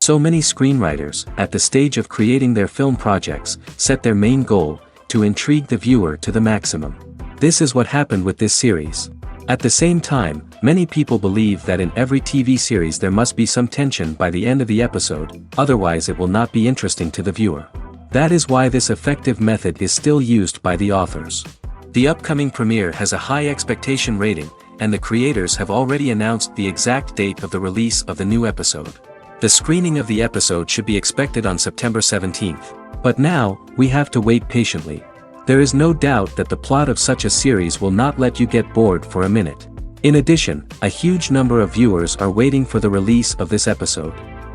So many screenwriters, at the stage of creating their film projects, set their main goal, to intrigue the viewer to the maximum. This is what happened with this series. At the same time, many people believe that in every TV series there must be some tension by the end of the episode, otherwise it will not be interesting to the viewer. That is why this effective method is still used by the authors. The upcoming premiere has a high expectation rating, and the creators have already announced the exact date of the release of the new episode. The screening of the episode should be expected on September 17th. But now, we have to wait patiently. There is no doubt that the plot of such a series will not let you get bored for a minute. In addition, a huge number of viewers are waiting for the release of this episode.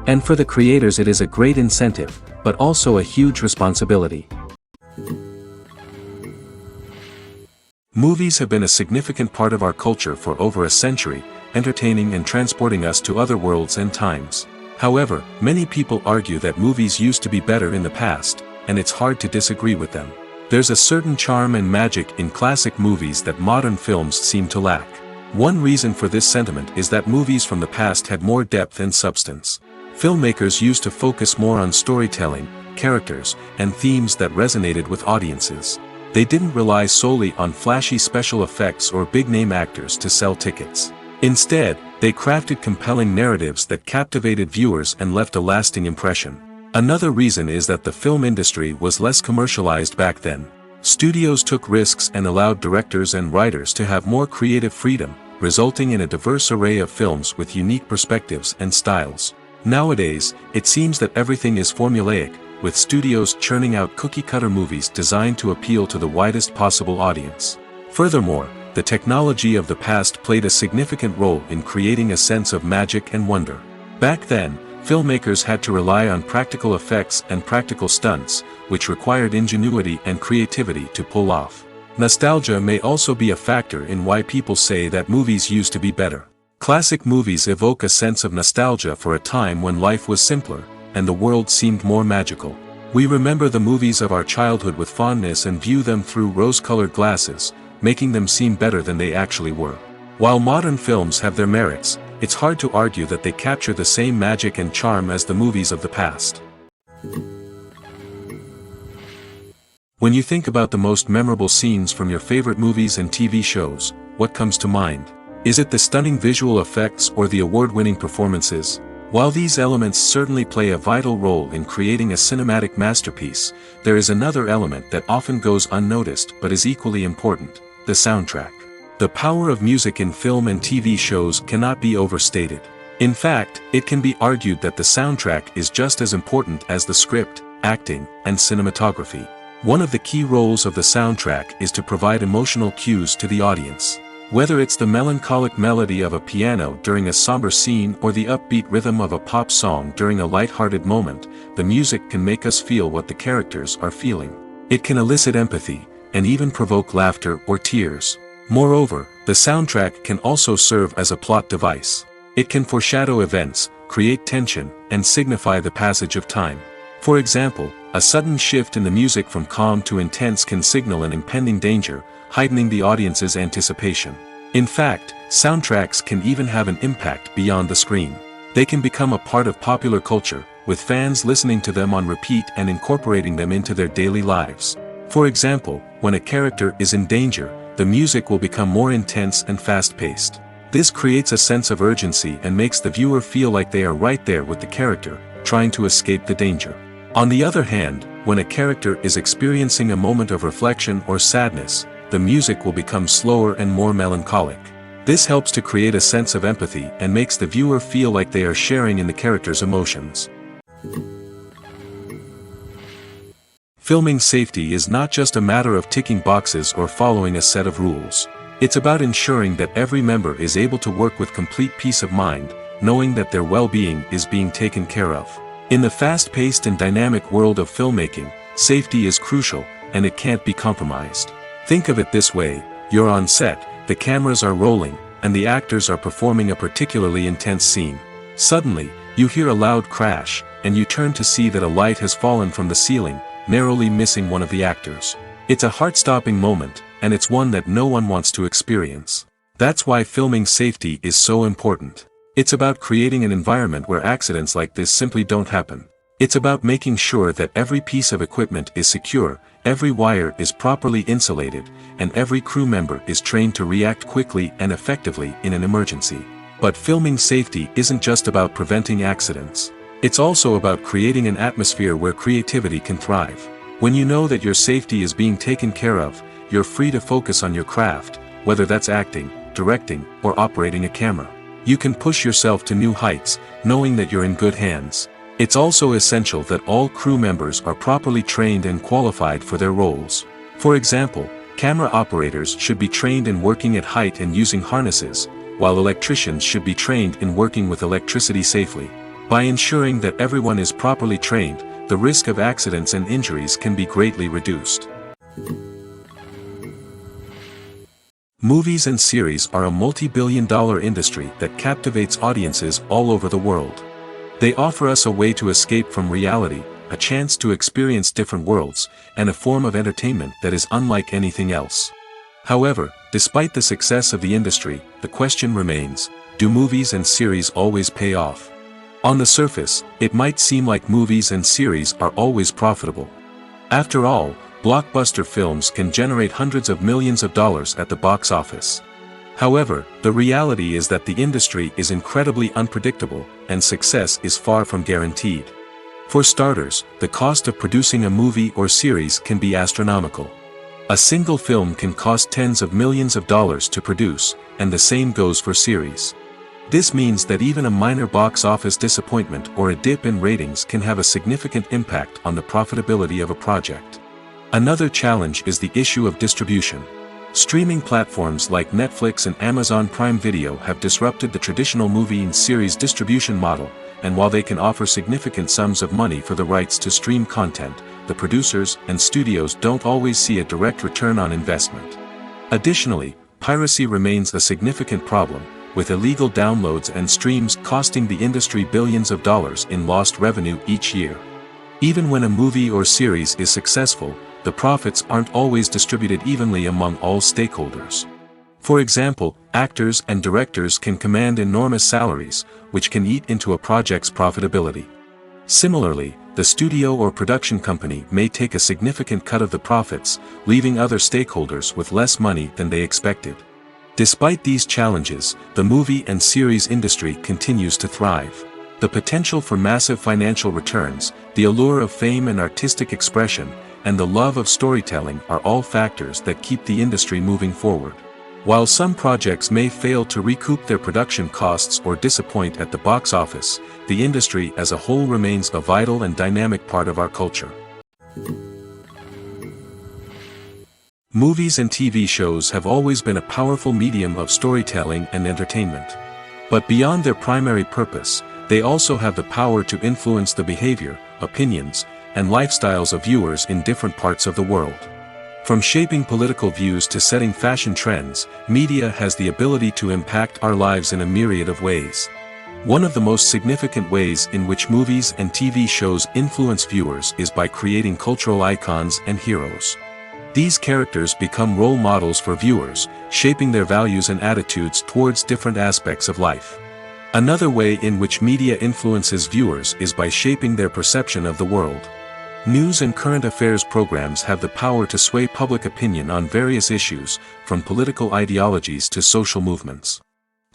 And for the creators it is a great incentive, but also a huge responsibility. Movies have been a significant part of our culture for over a century, entertaining and transporting us to other worlds and times. However, many people argue that movies used to be better in the past, and it's hard to disagree with them. There's a certain charm and magic in classic movies that modern films seem to lack. One reason for this sentiment is that movies from the past had more depth and substance. Filmmakers used to focus more on storytelling, characters, and themes that resonated with audiences. They didn't rely solely on flashy special effects or big-name actors to sell tickets. Instead, they crafted compelling narratives that captivated viewers and left a lasting impression. Another reason is that the film industry was less commercialized back then. Studios took risks and allowed directors and writers to have more creative freedom, resulting in a diverse array of films with unique perspectives and styles. Nowadays, it seems that everything is formulaic, with studios churning out cookie-cutter movies designed to appeal to the widest possible audience. Furthermore, the technology of the past played a significant role in creating a sense of magic and wonder. Back then, filmmakers had to rely on practical effects and practical stunts, which required ingenuity and creativity to pull off. Nostalgia may also be a factor in why people say that movies used to be better. Classic movies evoke a sense of nostalgia for a time when life was simpler, and the world seemed more magical. We remember the movies of our childhood with fondness and view them through rose-colored glasses, making them seem better than they actually were. While modern films have their merits, it's hard to argue that they capture the same magic and charm as the movies of the past. When you think about the most memorable scenes from your favorite movies and TV shows, what comes to mind? Is it the stunning visual effects or the award-winning performances? While these elements certainly play a vital role in creating a cinematic masterpiece, there is another element that often goes unnoticed but is equally important: the soundtrack. The power of music in film and TV shows cannot be overstated. In fact, it can be argued that the soundtrack is just as important as the script, acting, and cinematography. One of the key roles of the soundtrack is to provide emotional cues to the audience. Whether it's the melancholic melody of a piano during a somber scene or the upbeat rhythm of a pop song during a light-hearted moment, the music can make us feel what the characters are feeling. It can elicit empathy, and even provoke laughter or tears. Moreover, the soundtrack can also serve as a plot device. It can foreshadow events, create tension, and signify the passage of time. For example, a sudden shift in the music from calm to intense can signal an impending danger, heightening the audience's anticipation. In fact, soundtracks can even have an impact beyond the screen. They can become a part of popular culture, with fans listening to them on repeat and incorporating them into their daily lives. For example, when a character is in danger, the music will become more intense and fast-paced. This creates a sense of urgency and makes the viewer feel like they are right there with the character, trying to escape the danger. On the other hand, when a character is experiencing a moment of reflection or sadness, the music will become slower and more melancholic. This helps to create a sense of empathy and makes the viewer feel like they are sharing in the character's emotions. Filming safety is not just a matter of ticking boxes or following a set of rules. It's about ensuring that every member is able to work with complete peace of mind, knowing that their well-being is being taken care of. In the fast-paced and dynamic world of filmmaking, safety is crucial, and it can't be compromised. Think of it this way: you're on set, the cameras are rolling, and the actors are performing a particularly intense scene. Suddenly, you hear a loud crash, and you turn to see that a light has fallen from the ceiling, narrowly missing one of the actors. It's a heart-stopping moment, and it's one that no one wants to experience. That's why filming safety is so important. It's about creating an environment where accidents like this simply don't happen. It's about making sure that every piece of equipment is secure, every wire is properly insulated, and every crew member is trained to react quickly and effectively in an emergency. But filming safety isn't just about preventing accidents. It's also about creating an atmosphere where creativity can thrive. When you know that your safety is being taken care of, you're free to focus on your craft, whether that's acting, directing, or operating a camera. You can push yourself to new heights, knowing that you're in good hands. It's also essential that all crew members are properly trained and qualified for their roles. For example, camera operators should be trained in working at height and using harnesses, while electricians should be trained in working with electricity safely. By ensuring that everyone is properly trained, the risk of accidents and injuries can be greatly reduced. Movies and series are a multi-billion-dollar industry that captivates audiences all over the world. They offer us a way to escape from reality, a chance to experience different worlds, and a form of entertainment that is unlike anything else. However, despite the success of the industry, the question remains: do movies and series always pay off? On the surface, it might seem like movies and series are always profitable. After all, blockbuster films can generate hundreds of millions of dollars at the box office. However, the reality is that the industry is incredibly unpredictable, and success is far from guaranteed. For starters, the cost of producing a movie or series can be astronomical. A single film can cost tens of millions of dollars to produce, and the same goes for series. This means that even a minor box office disappointment or a dip in ratings can have a significant impact on the profitability of a project. Another challenge is the issue of distribution. Streaming platforms like Netflix and Amazon Prime Video have disrupted the traditional movie and series distribution model, and while they can offer significant sums of money for the rights to stream content, the producers and studios don't always see a direct return on investment. Additionally, piracy remains a significant problem, with illegal downloads and streams costing the industry billions of dollars in lost revenue each year. Even when a movie or series is successful, the profits aren't always distributed evenly among all stakeholders. For example, actors and directors can command enormous salaries, which can eat into a project's profitability. Similarly, the studio or production company may take a significant cut of the profits, leaving other stakeholders with less money than they expected. Despite these challenges, the movie and series industry continues to thrive. The potential for massive financial returns, the allure of fame and artistic expression, and the love of storytelling are all factors that keep the industry moving forward. While some projects may fail to recoup their production costs or disappoint at the box office, the industry as a whole remains a vital and dynamic part of our culture. Movies and TV shows have always been a powerful medium of storytelling and entertainment. But beyond their primary purpose, they also have the power to influence the behavior, opinions, and lifestyles of viewers in different parts of the world. From shaping political views to setting fashion trends, media has the ability to impact our lives in a myriad of ways. One of the most significant ways in which movies and TV shows influence viewers is by creating cultural icons and heroes. These characters become role models for viewers, shaping their values and attitudes towards different aspects of life. Another way in which media influences viewers is by shaping their perception of the world. News and current affairs programs have the power to sway public opinion on various issues, from political ideologies to social movements.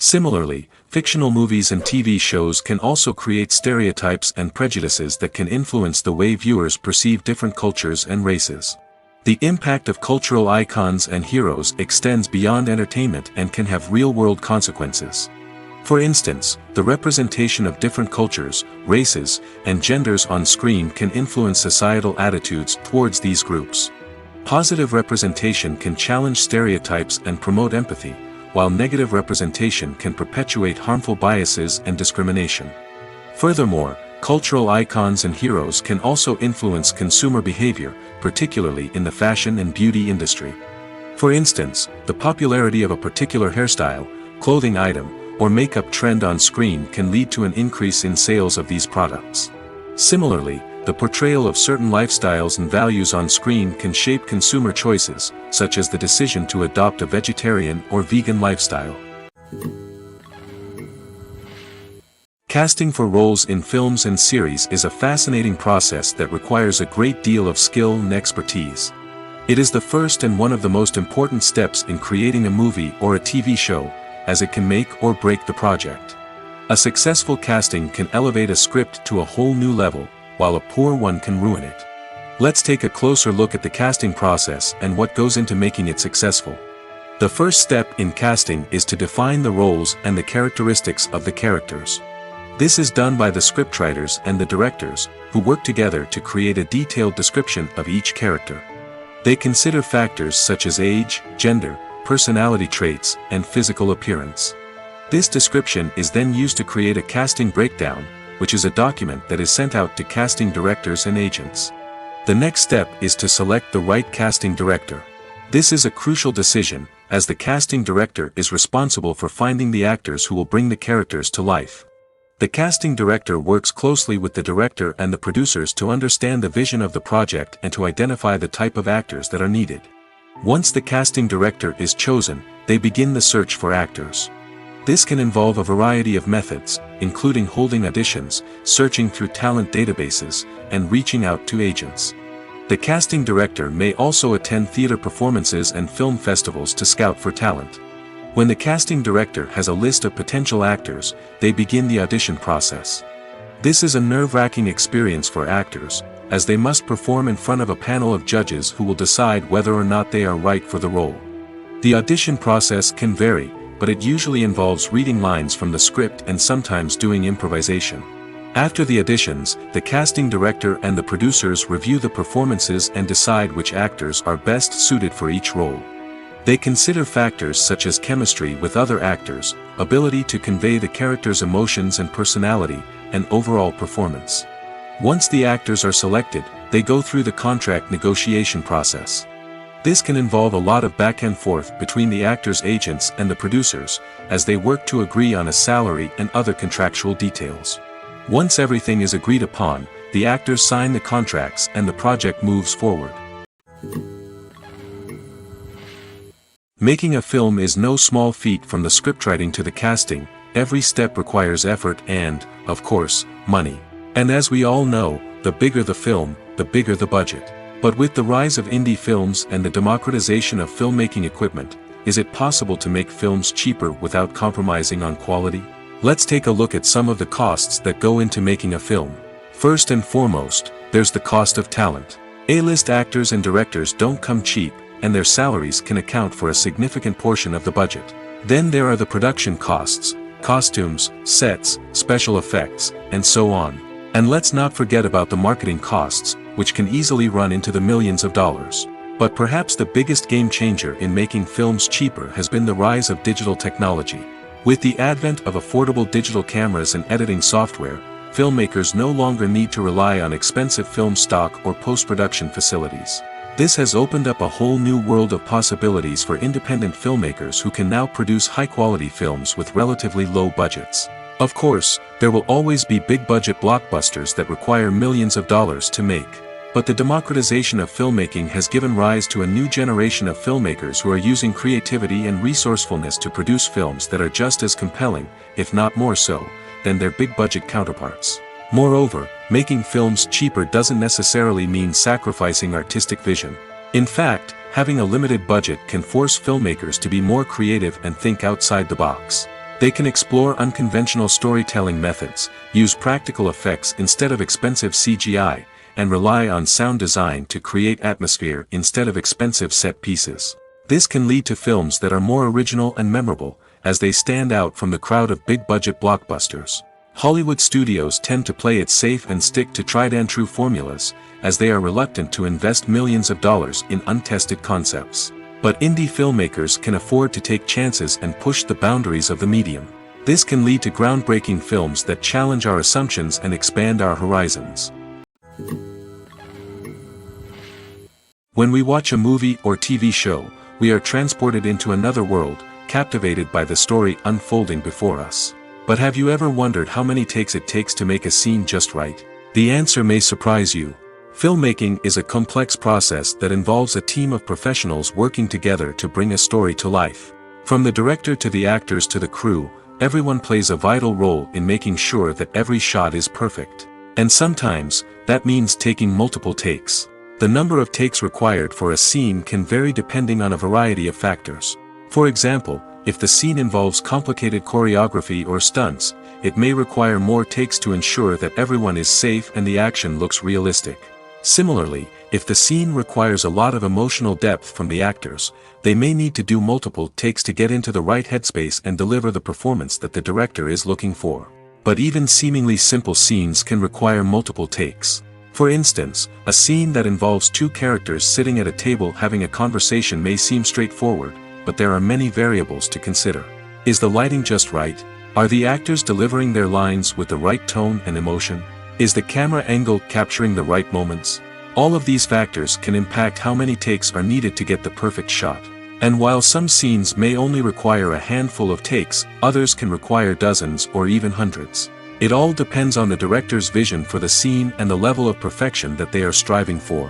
Similarly, fictional movies and TV shows can also create stereotypes and prejudices that can influence the way viewers perceive different cultures and races. The impact of cultural icons and heroes extends beyond entertainment and can have real-world consequences. For instance, the representation of different cultures, races, and genders on screen can influence societal attitudes towards these groups. Positive representation can challenge stereotypes and promote empathy, while negative representation can perpetuate harmful biases and discrimination. Furthermore, cultural icons and heroes can also influence consumer behavior, particularly in the fashion and beauty industry. For instance, the popularity of a particular hairstyle, clothing item, or makeup trend on screen can lead to an increase in sales of these products. Similarly, the portrayal of certain lifestyles and values on screen can shape consumer choices, such as the decision to adopt a vegetarian or vegan lifestyle. Casting for roles in films and series is a fascinating process that requires a great deal of skill and expertise. It is the first and one of the most important steps in creating a movie or a TV show, as it can make or break the project. A successful casting can elevate a script to a whole new level, while a poor one can ruin it. Let's take a closer look at the casting process and what goes into making it successful. The first step in casting is to define the roles and the characteristics of the characters. This is done by the scriptwriters and the directors, who work together to create a detailed description of each character. They consider factors such as age, gender, personality traits, and physical appearance. This description is then used to create a casting breakdown, which is a document that is sent out to casting directors and agents. The next step is to select the right casting director. This is a crucial decision, as the casting director is responsible for finding the actors who will bring the characters to life. The casting director works closely with the director and the producers to understand the vision of the project and to identify the type of actors that are needed. Once the casting director is chosen, they begin the search for actors. This can involve a variety of methods, including holding auditions, searching through talent databases, and reaching out to agents. The casting director may also attend theater performances and film festivals to scout for talent. When the casting director has a list of potential actors, they begin the audition process. This is a nerve-wracking experience for actors, as they must perform in front of a panel of judges who will decide whether or not they are right for the role. The audition process can vary, but it usually involves reading lines from the script and sometimes doing improvisation. After the auditions, the casting director and the producers review the performances and decide which actors are best suited for each role. They consider factors such as chemistry with other actors, ability to convey the character's emotions and personality, and overall performance. Once the actors are selected, they go through the contract negotiation process. This can involve a lot of back and forth between the actors' agents and the producers, as they work to agree on a salary and other contractual details. Once everything is agreed upon, the actors sign the contracts and the project moves forward. Making a film is no small feat. From the scriptwriting to the casting, every step requires effort and, of course, money. And as we all know, the bigger the film, the bigger the budget. But with the rise of indie films and the democratization of filmmaking equipment, is it possible to make films cheaper without compromising on quality? Let's take a look at some of the costs that go into making a film. First and foremost, there's the cost of talent. A-list actors and directors don't come cheap, and their salaries can account for a significant portion of the budget. Then there are the production costs, costumes, sets, special effects, and so on. And let's not forget about the marketing costs, which can easily run into the millions of dollars. But perhaps the biggest game changer in making films cheaper has been the rise of digital technology. With the advent of affordable digital cameras and editing software, filmmakers no longer need to rely on expensive film stock or post-production facilities. This has opened up a whole new world of possibilities for independent filmmakers who can now produce high-quality films with relatively low budgets. Of course, there will always be big-budget blockbusters that require millions of dollars to make. But the democratization of filmmaking has given rise to a new generation of filmmakers who are using creativity and resourcefulness to produce films that are just as compelling, if not more so, than their big-budget counterparts. Moreover, making films cheaper doesn't necessarily mean sacrificing artistic vision. In fact, having a limited budget can force filmmakers to be more creative and think outside the box. They can explore unconventional storytelling methods, use practical effects instead of expensive CGI, and rely on sound design to create atmosphere instead of expensive set pieces. This can lead to films that are more original and memorable, as they stand out from the crowd of big-budget blockbusters. Hollywood studios tend to play it safe and stick to tried-and-true formulas, as they are reluctant to invest millions of dollars in untested concepts. But indie filmmakers can afford to take chances and push the boundaries of the medium. This can lead to groundbreaking films that challenge our assumptions and expand our horizons. When we watch a movie or TV show, we are transported into another world, captivated by the story unfolding before us. But have you ever wondered how many takes it takes to make a scene just right? The answer may surprise you. Filmmaking is a complex process that involves a team of professionals working together to bring a story to life. From the director to the actors to the crew, everyone plays a vital role in making sure that every shot is perfect. And sometimes, that means taking multiple takes. The number of takes required for a scene can vary depending on a variety of factors. For example, if the scene involves complicated choreography or stunts, it may require more takes to ensure that everyone is safe and the action looks realistic. Similarly, if the scene requires a lot of emotional depth from the actors, they may need to do multiple takes to get into the right headspace and deliver the performance that the director is looking for. But even seemingly simple scenes can require multiple takes. For instance, a scene that involves two characters sitting at a table having a conversation may seem straightforward, but there are many variables to consider. Is the lighting just right? Are the actors delivering their lines with the right tone and emotion? Is the camera angle capturing the right moments? All of these factors can impact how many takes are needed to get the perfect shot. And while some scenes may only require a handful of takes, others can require dozens or even hundreds. It all depends on the director's vision for the scene and the level of perfection that they are striving for.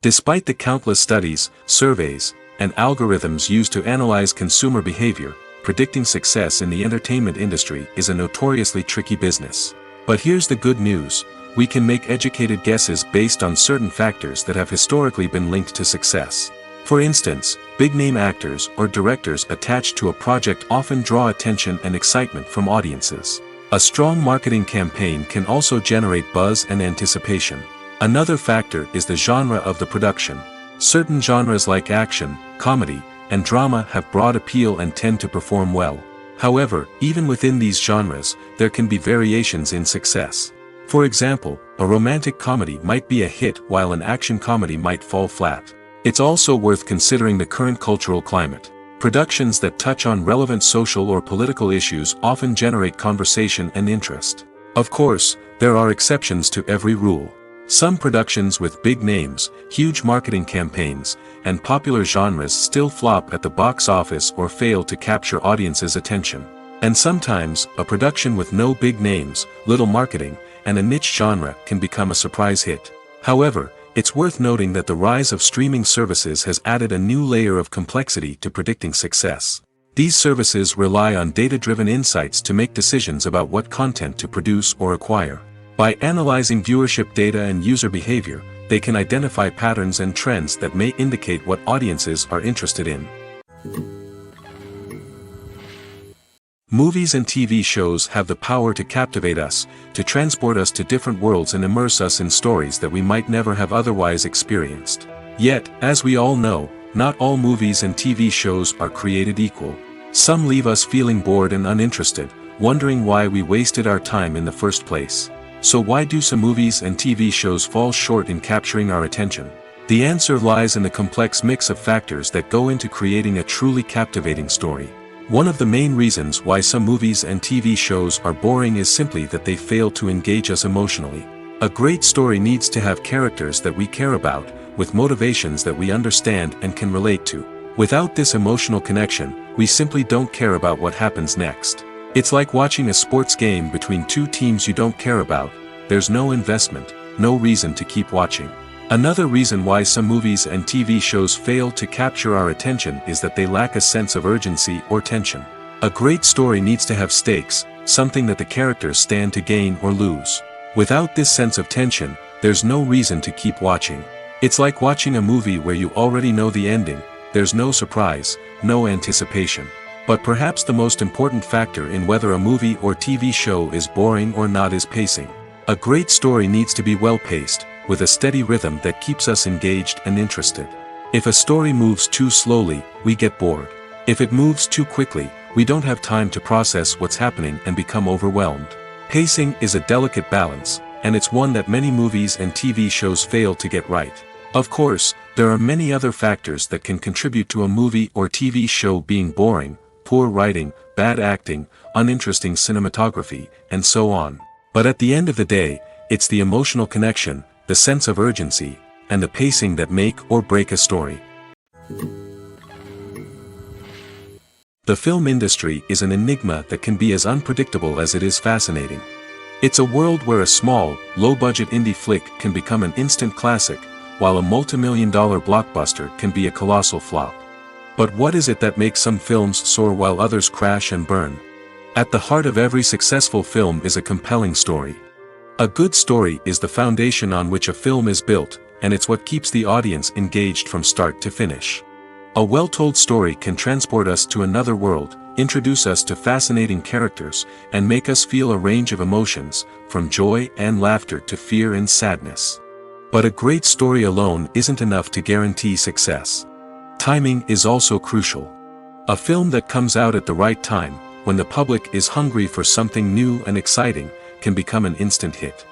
Despite the countless studies, surveys, and algorithms used to analyze consumer behavior, predicting success in the entertainment industry is a notoriously tricky business. But here's the good news: we can make educated guesses based on certain factors that have historically been linked to success. For instance, big-name actors or directors attached to a project often draw attention and excitement from audiences. A strong marketing campaign can also generate buzz and anticipation. Another factor is the genre of the production. Certain genres like action, comedy, and drama have broad appeal and tend to perform well. However, even within these genres, there can be variations in success. For example, a romantic comedy might be a hit while an action comedy might fall flat. It's also worth considering the current cultural climate. Productions that touch on relevant social or political issues often generate conversation and interest. Of course, there are exceptions to every rule. Some productions with big names, huge marketing campaigns, and popular genres still flop at the box office or fail to capture audiences' attention. And sometimes, a production with no big names, little marketing, and a niche genre can become a surprise hit. However, it's worth noting that the rise of streaming services has added a new layer of complexity to predicting success. These services rely on data-driven insights to make decisions about what content to produce or acquire. By analyzing viewership data and user behavior, they can identify patterns and trends that may indicate what audiences are interested in. Movies and TV shows have the power to captivate us, to transport us to different worlds and immerse us in stories that we might never have otherwise experienced. Yet, as we all know, not all movies and TV shows are created equal. Some leave us feeling bored and uninterested, wondering why we wasted our time in the first place. So why do some movies and TV shows fall short in capturing our attention? The answer lies in the complex mix of factors that go into creating a truly captivating story. One of the main reasons why some movies and TV shows are boring is simply that they fail to engage us emotionally. A great story needs to have characters that we care about, with motivations that we understand and can relate to. Without this emotional connection, we simply don't care about what happens next. It's like watching a sports game between two teams you don't care about. There's no investment, no reason to keep watching. Another reason why some movies and TV shows fail to capture our attention is that they lack a sense of urgency or tension. A great story needs to have stakes, something that the characters stand to gain or lose. Without this sense of tension, there's no reason to keep watching. It's like watching a movie where you already know the ending, there's no surprise, no anticipation. But perhaps the most important factor in whether a movie or TV show is boring or not is pacing. A great story needs to be well-paced, with a steady rhythm that keeps us engaged and interested. If a story moves too slowly, we get bored. If it moves too quickly, we don't have time to process what's happening and become overwhelmed. Pacing is a delicate balance, and it's one that many movies and TV shows fail to get right. Of course, there are many other factors that can contribute to a movie or TV show being boring: poor writing, bad acting, uninteresting cinematography, and so on. But at the end of the day, it's the emotional connection, the sense of urgency, and the pacing that make or break a story. The film industry is an enigma that can be as unpredictable as it is fascinating. It's a world where a small, low-budget indie flick can become an instant classic, while a multi-million-dollar blockbuster can be a colossal flop. But what is it that makes some films soar while others crash and burn? At the heart of every successful film is a compelling story. A good story is the foundation on which a film is built, and it's what keeps the audience engaged from start to finish. A well-told story can transport us to another world, introduce us to fascinating characters, and make us feel a range of emotions, from joy and laughter to fear and sadness. But a great story alone isn't enough to guarantee success. Timing is also crucial. A film that comes out at the right time, when the public is hungry for something new and exciting, can become an instant hit.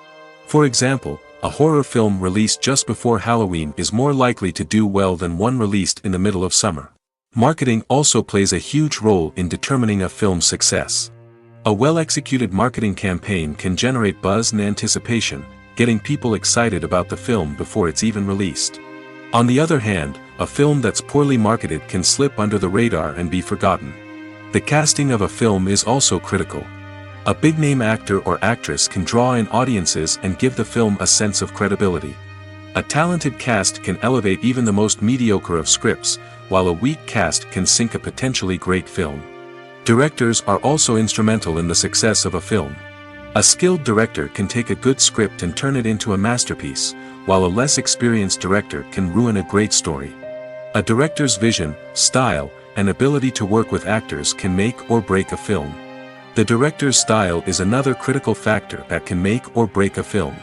For example, a horror film released just before Halloween is more likely to do well than one released in the middle of summer. Marketing also plays a huge role in determining a film's success. A well-executed marketing campaign can generate buzz and anticipation, getting people excited about the film before it's even released. On the other hand, a film that's poorly marketed can slip under the radar and be forgotten. The casting of a film is also critical. A big-name actor or actress can draw in audiences and give the film a sense of credibility. A talented cast can elevate even the most mediocre of scripts, while a weak cast can sink a potentially great film. Directors are also instrumental in the success of a film. A skilled director can take a good script and turn it into a masterpiece, while a less experienced director can ruin a great story. A director's vision, style, and ability to work with actors can make or break a film. The director's style is another critical factor that can make or break a film.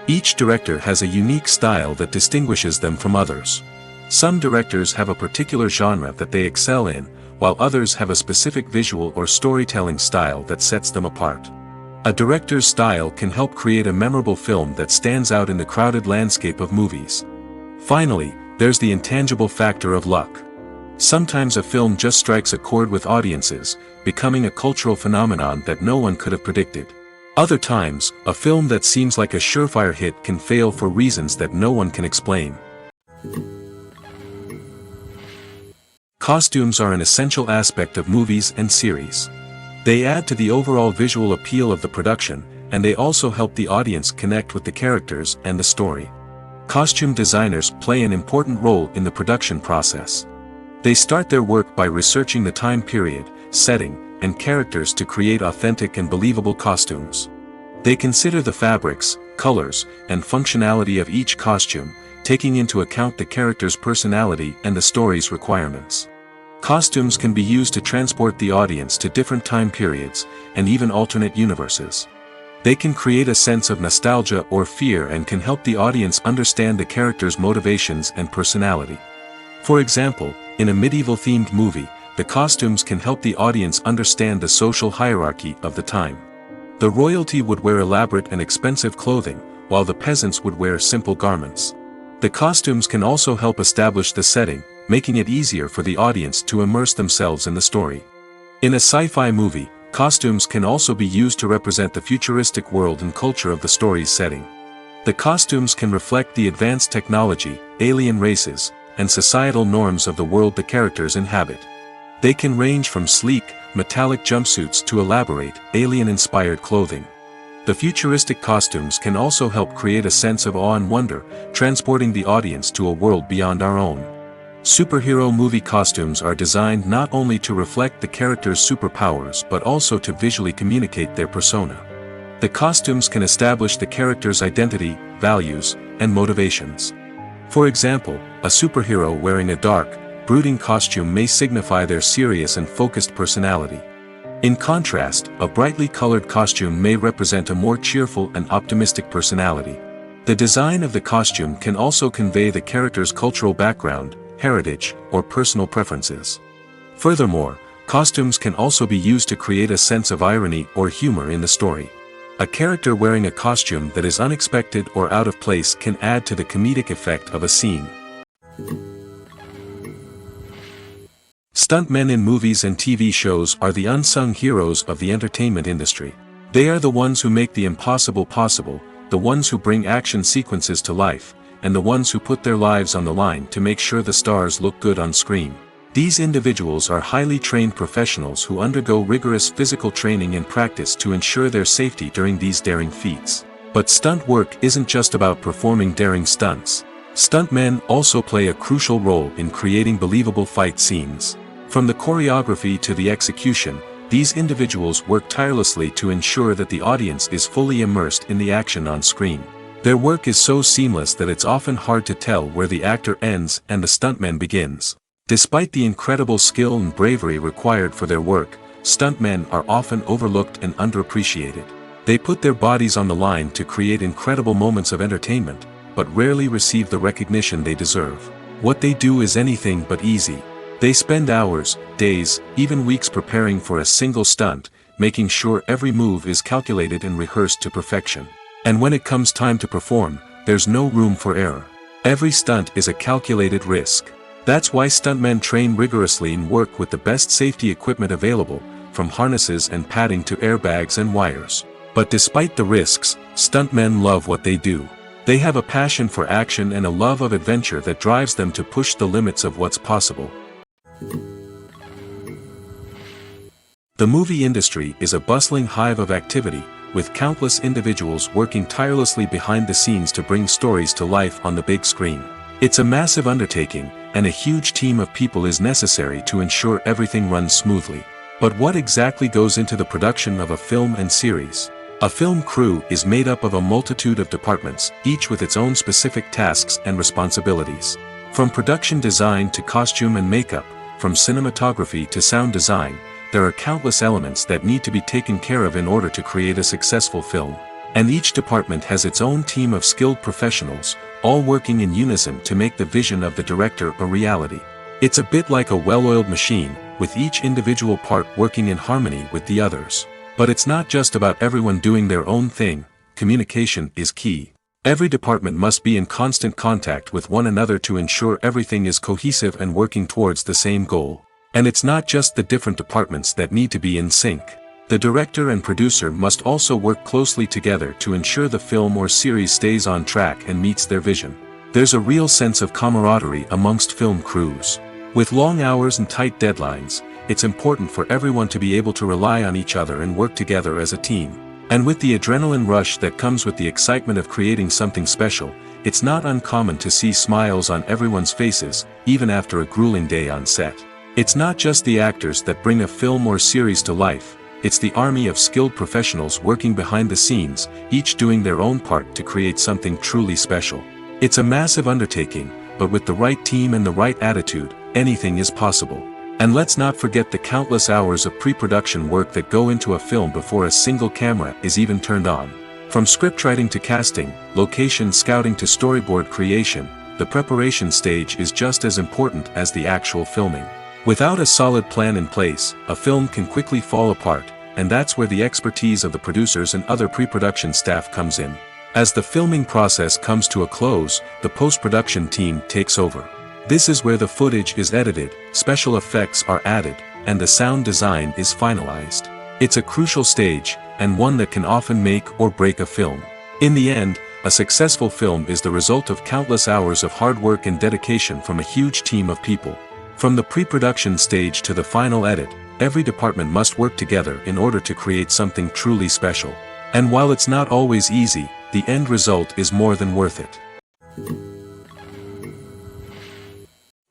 Each director has a unique style that distinguishes them from others. Some directors have a particular genre that they excel in, while others have a specific visual or storytelling style that sets them apart. A director's style can help create a memorable film that stands out in the crowded landscape of movies. Finally, there's the intangible factor of luck. Sometimes a film just strikes a chord with audiences, becoming a cultural phenomenon that no one could have predicted. Other times, a film that seems like a surefire hit can fail for reasons that no one can explain. Costumes are an essential aspect of movies and series. They add to the overall visual appeal of the production, and they also help the audience connect with the characters and the story. Costume designers play an important role in the production process. They start their work by researching the time period, setting, and characters to create authentic and believable costumes. They consider the fabrics, colors, and functionality of each costume, taking into account the character's personality and the story's requirements. Costumes can be used to transport the audience to different time periods, and even alternate universes. They can create a sense of nostalgia or fear and can help the audience understand the character's motivations and personality. For example, in a medieval-themed movie, the costumes can help the audience understand the social hierarchy of the time. The royalty would wear elaborate and expensive clothing, while the peasants would wear simple garments. The costumes can also help establish the setting, making it easier for the audience to immerse themselves in the story. In a sci-fi movie, costumes can also be used to represent the futuristic world and culture of the story's setting. The costumes can reflect the advanced technology, alien races, and societal norms of the world the characters inhabit. They can range from sleek, metallic jumpsuits to elaborate, alien-inspired clothing. The futuristic costumes can also help create a sense of awe and wonder, transporting the audience to a world beyond our own. Superhero movie costumes are designed not only to reflect the character's superpowers but also to visually communicate their persona. The costumes can establish the character's identity, values, and motivations. For example, a superhero wearing a dark, brooding costume may signify their serious and focused personality. In contrast, a brightly colored costume may represent a more cheerful and optimistic personality. The design of the costume can also convey the character's cultural background, heritage, or personal preferences. Furthermore, costumes can also be used to create a sense of irony or humor in the story. A character wearing a costume that is unexpected or out of place can add to the comedic effect of a scene. Stuntmen in movies and TV shows are the unsung heroes of the entertainment industry. They are the ones who make the impossible possible, the ones who bring action sequences to life, and the ones who put their lives on the line to make sure the stars look good on screen. These individuals are highly trained professionals who undergo rigorous physical training and practice to ensure their safety during these daring feats. But stunt work isn't just about performing daring stunts. Stuntmen also play a crucial role in creating believable fight scenes. From the choreography to the execution, these individuals work tirelessly to ensure that the audience is fully immersed in the action on screen. Their work is so seamless that it's often hard to tell where the actor ends and the stuntman begins. Despite the incredible skill and bravery required for their work, stuntmen are often overlooked and underappreciated. They put their bodies on the line to create incredible moments of entertainment, but rarely receive the recognition they deserve. What they do is anything but easy. They spend hours, days, even weeks preparing for a single stunt, making sure every move is calculated and rehearsed to perfection. And when it comes time to perform, there's no room for error. Every stunt is a calculated risk. That's why stuntmen train rigorously and work with the best safety equipment available, from harnesses and padding to airbags and wires. But despite the risks, stuntmen love what they do. They have a passion for action and a love of adventure that drives them to push the limits of what's possible. The movie industry is a bustling hive of activity, with countless individuals working tirelessly behind the scenes to bring stories to life on the big screen. It's a massive undertaking, and a huge team of people is necessary to ensure everything runs smoothly. But what exactly goes into the production of a film and series? A film crew is made up of a multitude of departments, each with its own specific tasks and responsibilities. From production design to costume and makeup, from cinematography to sound design, there are countless elements that need to be taken care of in order to create a successful film. And each department has its own team of skilled professionals, all working in unison to make the vision of the director a reality. It's a bit like a well-oiled machine, with each individual part working in harmony with the others. But it's not just about everyone doing their own thing. Communication is key. Every department must be in constant contact with one another to ensure everything is cohesive and working towards the same goal. And it's not just the different departments that need to be in sync. The director and producer must also work closely together to ensure the film or series stays on track and meets their vision. There's a real sense of camaraderie amongst film crews. With long hours and tight deadlines, it's important for everyone to be able to rely on each other and work together as a team. And with the adrenaline rush that comes with the excitement of creating something special, it's not uncommon to see smiles on everyone's faces, even after a grueling day on set. It's not just the actors that bring a film or series to life. It's the army of skilled professionals working behind the scenes, each doing their own part to create something truly special. It's a massive undertaking, but with the right team and the right attitude, anything is possible. And let's not forget the countless hours of pre-production work that go into a film before a single camera is even turned on. From scriptwriting to casting, location scouting to storyboard creation, the preparation stage is just as important as the actual filming. Without a solid plan in place, a film can quickly fall apart, and that's where the expertise of the producers and other pre-production staff comes in. As the filming process comes to a close, the post-production team takes over. This is where the footage is edited, special effects are added, and the sound design is finalized. It's a crucial stage, and one that can often make or break a film. In the end, a successful film is the result of countless hours of hard work and dedication from a huge team of people. From the pre-production stage to the final edit, every department must work together in order to create something truly special. And while it's not always easy, the end result is more than worth it.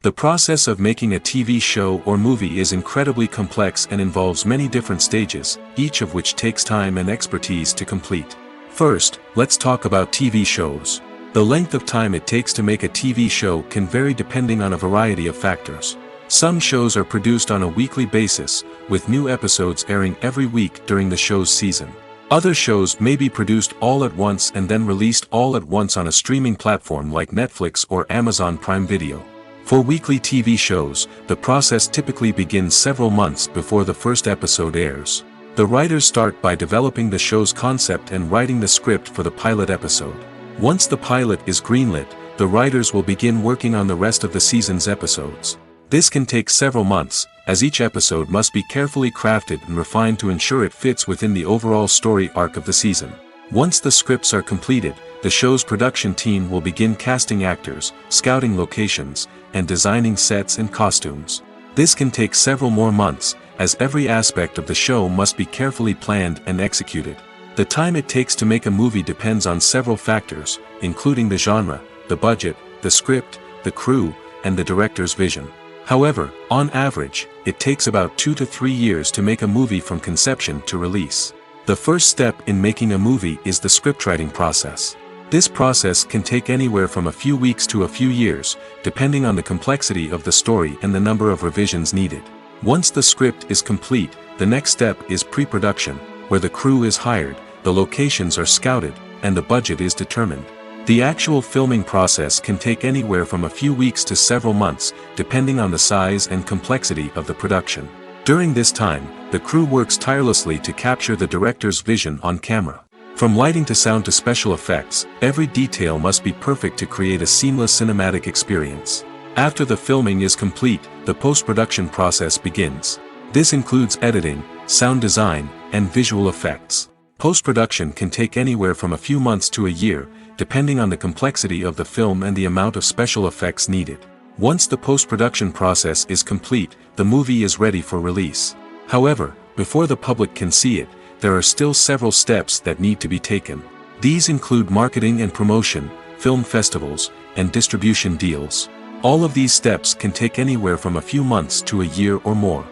The process of making a TV show or movie is incredibly complex and involves many different stages, each of which takes time and expertise to complete. First, let's talk about TV shows. The length of time it takes to make a TV show can vary depending on a variety of factors. Some shows are produced on a weekly basis, with new episodes airing every week during the show's season. Other shows may be produced all at once and then released all at once on a streaming platform like Netflix or Amazon Prime Video. For weekly TV shows, the process typically begins several months before the first episode airs. The writers start by developing the show's concept and writing the script for the pilot episode. Once the pilot is greenlit, the writers will begin working on the rest of the season's episodes. This can take several months, as each episode must be carefully crafted and refined to ensure it fits within the overall story arc of the season. Once the scripts are completed, the show's production team will begin casting actors, scouting locations, and designing sets and costumes. This can take several more months, as every aspect of the show must be carefully planned and executed. The time it takes to make a movie depends on several factors, including the genre, the budget, the script, the crew, and the director's vision. However, on average, it takes about 2 to 3 years to make a movie from conception to release. The first step in making a movie is the scriptwriting process. This process can take anywhere from a few weeks to a few years, depending on the complexity of the story and the number of revisions needed. Once the script is complete, the next step is pre-production, where the crew is hired, the locations are scouted, and the budget is determined. The actual filming process can take anywhere from a few weeks to several months, depending on the size and complexity of the production. During this time, the crew works tirelessly to capture the director's vision on camera. From lighting to sound to special effects, every detail must be perfect to create a seamless cinematic experience. After the filming is complete, the post-production process begins. This includes editing, sound design, and visual effects. Post-production can take anywhere from a few months to a year, depending on the complexity of the film and the amount of special effects needed. Once the post-production process is complete, the movie is ready for release. However, before the public can see it, there are still several steps that need to be taken. These include marketing and promotion, film festivals, and distribution deals. All of these steps can take anywhere from a few months to a year or more.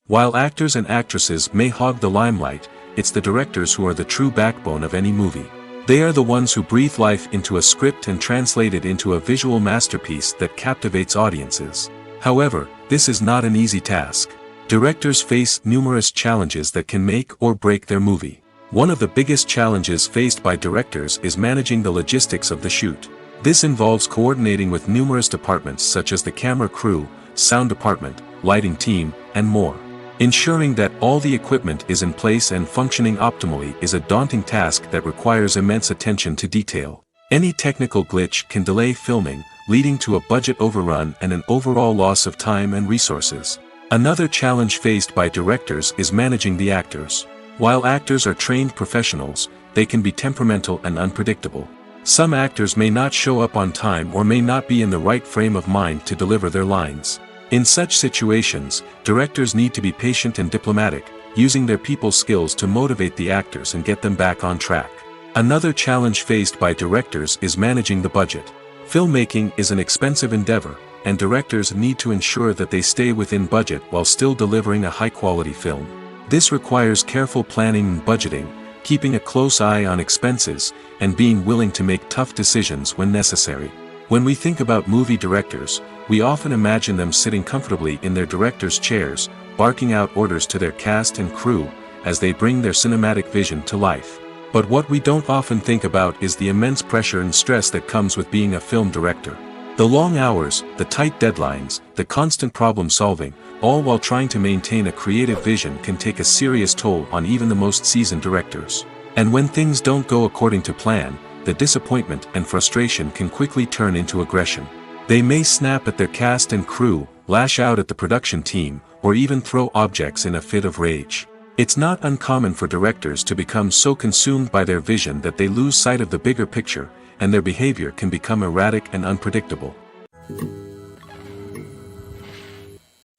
While actors and actresses may hog the limelight, it's the directors who are the true backbone of any movie. They are the ones who breathe life into a script and translate it into a visual masterpiece that captivates audiences. However, this is not an easy task. Directors face numerous challenges that can make or break their movie. One of the biggest challenges faced by directors is managing the logistics of the shoot. This involves coordinating with numerous departments such as the camera crew, sound department, lighting team, and more. Ensuring that all the equipment is in place and functioning optimally is a daunting task that requires immense attention to detail. Any technical glitch can delay filming, leading to a budget overrun and an overall loss of time and resources. Another challenge faced by directors is managing the actors. While actors are trained professionals, they can be temperamental and unpredictable. Some actors may not show up on time or may not be in the right frame of mind to deliver their lines. In such situations, directors need to be patient and diplomatic, using their people skills to motivate the actors and get them back on track. Another challenge faced by directors is managing the budget. Filmmaking is an expensive endeavor, and directors need to ensure that they stay within budget while still delivering a high-quality film. This requires careful planning and budgeting, keeping a close eye on expenses, and being willing to make tough decisions when necessary. When we think about movie directors, we often imagine them sitting comfortably in their director's chairs, barking out orders to their cast and crew, as they bring their cinematic vision to life. But what we don't often think about is the immense pressure and stress that comes with being a film director. The long hours, the tight deadlines, the constant problem solving, all while trying to maintain a creative vision can take a serious toll on even the most seasoned directors. And when things don't go according to plan, the disappointment and frustration can quickly turn into aggression. They may snap at their cast and crew, lash out at the production team, or even throw objects in a fit of rage. It's not uncommon for directors to become so consumed by their vision that they lose sight of the bigger picture, and their behavior can become erratic and unpredictable.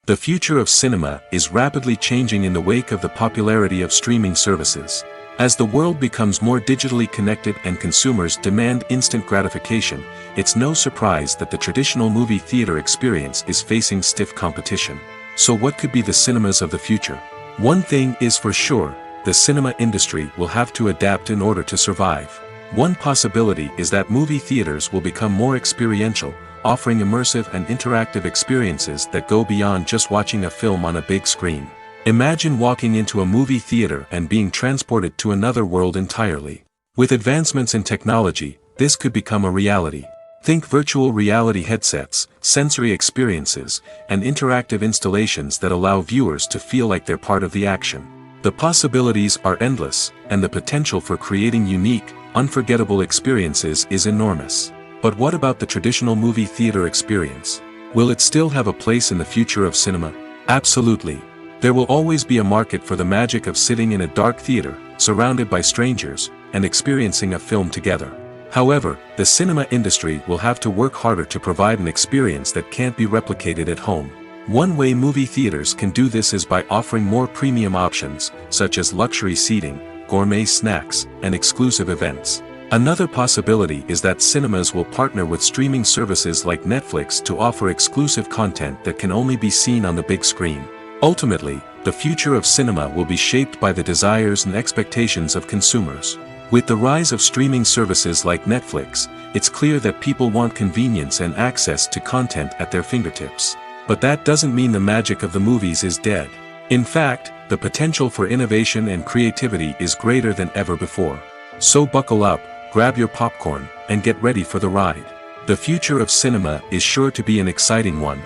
The future of cinema is rapidly changing in the wake of the popularity of streaming services. As the world becomes more digitally connected and consumers demand instant gratification, it's no surprise that the traditional movie theater experience is facing stiff competition. So what could be the cinemas of the future? One thing is for sure, the cinema industry will have to adapt in order to survive. One possibility is that movie theaters will become more experiential, offering immersive and interactive experiences that go beyond just watching a film on a big screen. Imagine walking into a movie theater and being transported to another world entirely. With advancements in technology, this could become a reality. Think virtual reality headsets, sensory experiences, and interactive installations that allow viewers to feel like they're part of the action. The possibilities are endless, and the potential for creating unique, unforgettable experiences is enormous. But what about the traditional movie theater experience? Will it still have a place in the future of cinema? Absolutely. There will always be a market for the magic of sitting in a dark theater, surrounded by strangers, and experiencing a film together. However, the cinema industry will have to work harder to provide an experience that can't be replicated at home. One way movie theaters can do this is by offering more premium options, such as luxury seating, gourmet snacks, and exclusive events. Another possibility is that cinemas will partner with streaming services like Netflix to offer exclusive content that can only be seen on the big screen. Ultimately, the future of cinema will be shaped by the desires and expectations of consumers. With the rise of streaming services like Netflix, it's clear that people want convenience and access to content at their fingertips. But that doesn't mean the magic of the movies is dead. In fact, the potential for innovation and creativity is greater than ever before. So buckle up, grab your popcorn, and get ready for the ride. The future of cinema is sure to be an exciting one.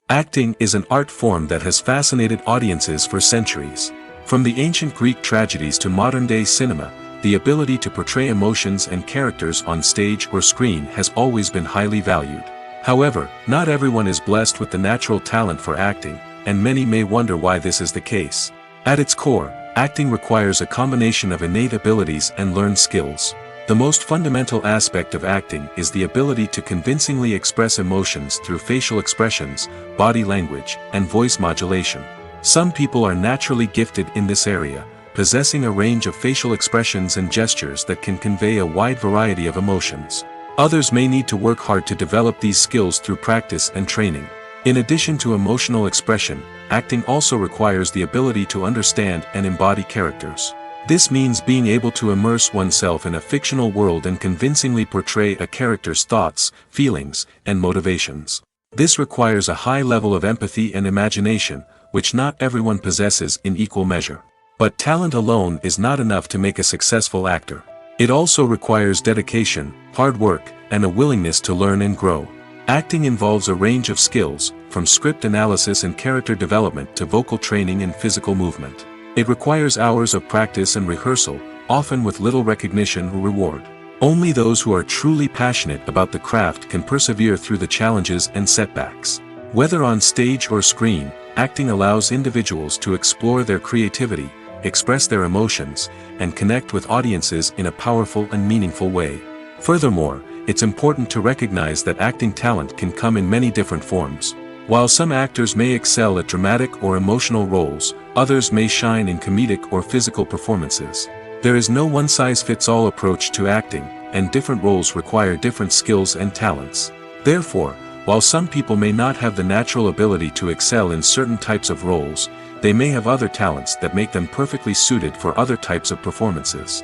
Acting is an art form that has fascinated audiences for centuries. From the ancient Greek tragedies to modern-day cinema, the ability to portray emotions and characters on stage or screen has always been highly valued. However, not everyone is blessed with the natural talent for acting, and many may wonder why this is the case. At its core, acting requires a combination of innate abilities and learned skills. The most fundamental aspect of acting is the ability to convincingly express emotions through facial expressions, body language, and voice modulation. Some people are naturally gifted in this area, possessing a range of facial expressions and gestures that can convey a wide variety of emotions. Others may need to work hard to develop these skills through practice and training. In addition to emotional expression, acting also requires the ability to understand and embody characters. This means being able to immerse oneself in a fictional world and convincingly portray a character's thoughts, feelings, and motivations. This requires a high level of empathy and imagination, which not everyone possesses in equal measure. But talent alone is not enough to make a successful actor. It also requires dedication, hard work, and a willingness to learn and grow. Acting involves a range of skills, from script analysis and character development to vocal training and physical movement. It requires hours of practice and rehearsal, often with little recognition or reward. Only those who are truly passionate about the craft can persevere through the challenges and setbacks. Whether on stage or screen, acting allows individuals to explore their creativity, express their emotions, and connect with audiences in a powerful and meaningful way. Furthermore, it's important to recognize that acting talent can come in many different forms. While some actors may excel at dramatic or emotional roles, others may shine in comedic or physical performances. There is no one-size-fits-all approach to acting, and different roles require different skills and talents. Therefore, while some people may not have the natural ability to excel in certain types of roles, they may have other talents that make them perfectly suited for other types of performances.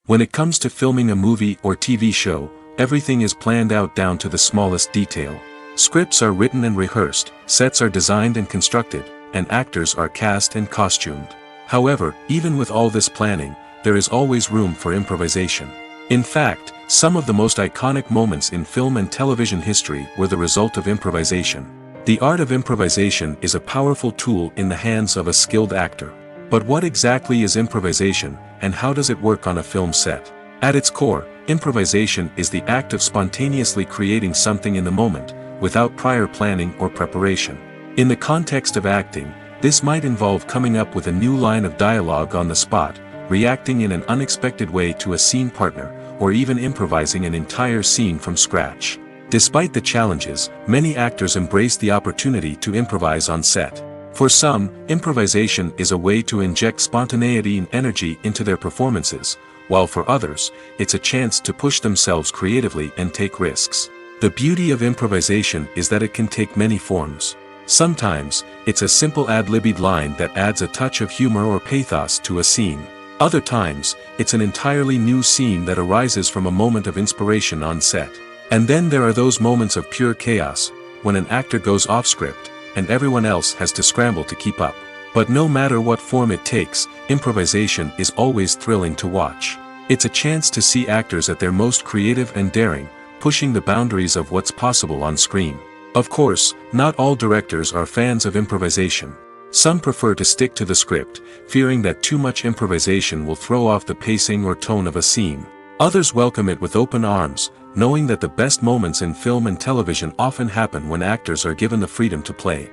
When it comes to filming a movie or TV show, everything is planned out down to the smallest detail. Scripts are written and rehearsed, sets are designed and constructed, and actors are cast and costumed. However, even with all this planning, there is always room for improvisation. In fact, some of the most iconic moments in film and television history were the result of improvisation. The art of improvisation is a powerful tool in the hands of a skilled actor. But what exactly is improvisation, and how does it work on a film set? At its core, improvisation is the act of spontaneously creating something in the moment, without prior planning or preparation. In the context of acting, this might involve coming up with a new line of dialogue on the spot, reacting in an unexpected way to a scene partner, or even improvising an entire scene from scratch. Despite the challenges, many actors embrace the opportunity to improvise on set. For some, improvisation is a way to inject spontaneity and energy into their performances, while for others, it's a chance to push themselves creatively and take risks. The beauty of improvisation is that it can take many forms. Sometimes, it's a simple ad-libbed line that adds a touch of humor or pathos to a scene. Other times, it's an entirely new scene that arises from a moment of inspiration on set. And then there are those moments of pure chaos, when an actor goes off script, and everyone else has to scramble to keep up. But no matter what form it takes, improvisation is always thrilling to watch. It's a chance to see actors at their most creative and daring, pushing the boundaries of what's possible on screen. Of course, not all directors are fans of improvisation. Some prefer to stick to the script, fearing that too much improvisation will throw off the pacing or tone of a scene. Others welcome it with open arms, knowing that the best moments in film and television often happen when actors are given the freedom to play.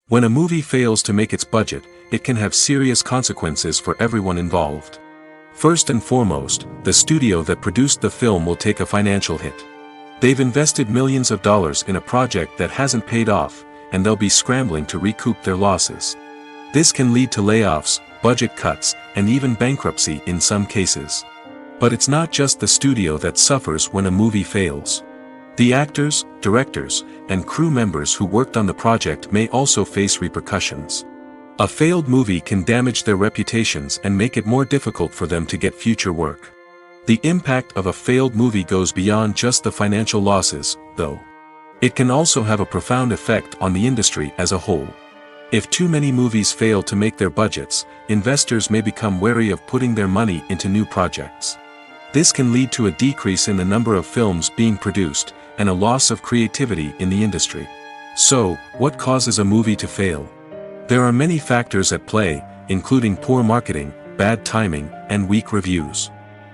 When a movie fails to make its budget, it can have serious consequences for everyone involved. First and foremost, the studio that produced the film will take a financial hit. They've invested millions of dollars in a project that hasn't paid off, and they'll be scrambling to recoup their losses. This can lead to layoffs, budget cuts, and even bankruptcy in some cases. But it's not just the studio that suffers when a movie fails. The actors, directors, and crew members who worked on the project may also face repercussions. A failed movie can damage their reputations and make it more difficult for them to get future work. The impact of a failed movie goes beyond just the financial losses, though. It can also have a profound effect on the industry as a whole. If too many movies fail to make their budgets, investors may become wary of putting their money into new projects. This can lead to a decrease in the number of films being produced, and a loss of creativity in the industry. So, what causes a movie to fail? There are many factors at play, including poor marketing, bad timing, and weak reviews.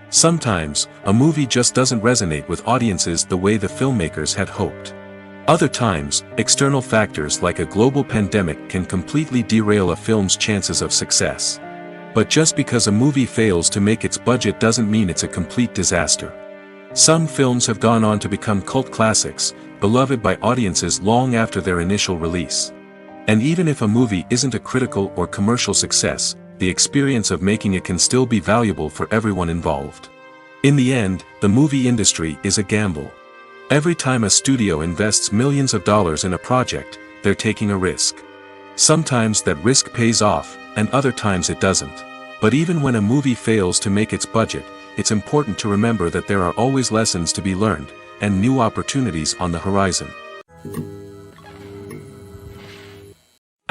Sometimes, a movie just doesn't resonate with audiences the way the filmmakers had hoped. Other times, external factors like a global pandemic can completely derail a film's chances of success. But just because a movie fails to make its budget doesn't mean it's a complete disaster. Some films have gone on to become cult classics, beloved by audiences long after their initial release. And even if a movie isn't a critical or commercial success, the experience of making it can still be valuable for everyone involved. In the end, the movie industry is a gamble. Every time a studio invests millions of dollars in a project, they're taking a risk. Sometimes that risk pays off, and other times it doesn't. But even when a movie fails to make its budget, it's important to remember that there are always lessons to be learned, and new opportunities on the horizon.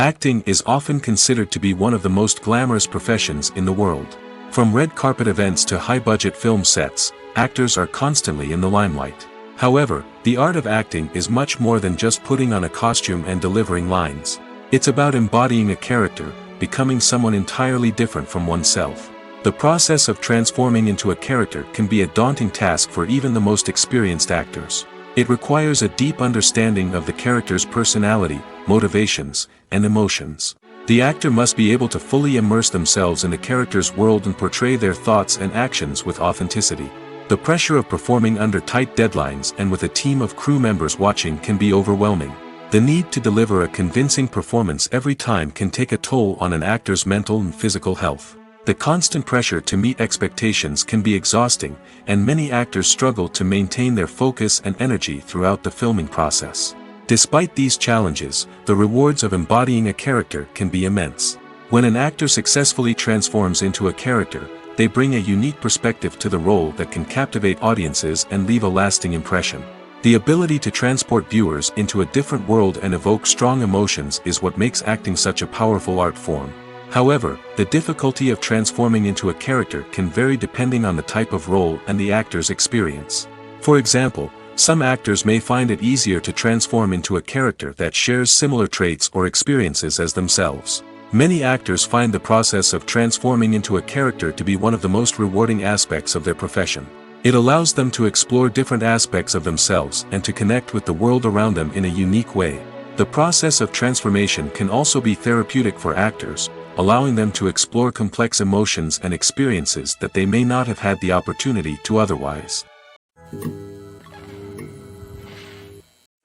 Acting is often considered to be one of the most glamorous professions in the world. From red carpet events to high-budget film sets, actors are constantly in the limelight. However, the art of acting is much more than just putting on a costume and delivering lines. It's about embodying a character, becoming someone entirely different from oneself. The process of transforming into a character can be a daunting task for even the most experienced actors. It requires a deep understanding of the character's personality, motivations, and emotions. The actor must be able to fully immerse themselves in the character's world and portray their thoughts and actions with authenticity. The pressure of performing under tight deadlines and with a team of crew members watching can be overwhelming. The need to deliver a convincing performance every time can take a toll on an actor's mental and physical health. The constant pressure to meet expectations can be exhausting, and many actors struggle to maintain their focus and energy throughout the filming process. Despite these challenges, the rewards of embodying a character can be immense. When an actor successfully transforms into a character, they bring a unique perspective to the role that can captivate audiences and leave a lasting impression. The ability to transport viewers into a different world and evoke strong emotions is what makes acting such a powerful art form. However, the difficulty of transforming into a character can vary depending on the type of role and the actor's experience. For example, some actors may find it easier to transform into a character that shares similar traits or experiences as themselves. Many actors find the process of transforming into a character to be one of the most rewarding aspects of their profession. It allows them to explore different aspects of themselves and to connect with the world around them in a unique way. The process of transformation can also be therapeutic for actors, allowing them to explore complex emotions and experiences that they may not have had the opportunity to otherwise.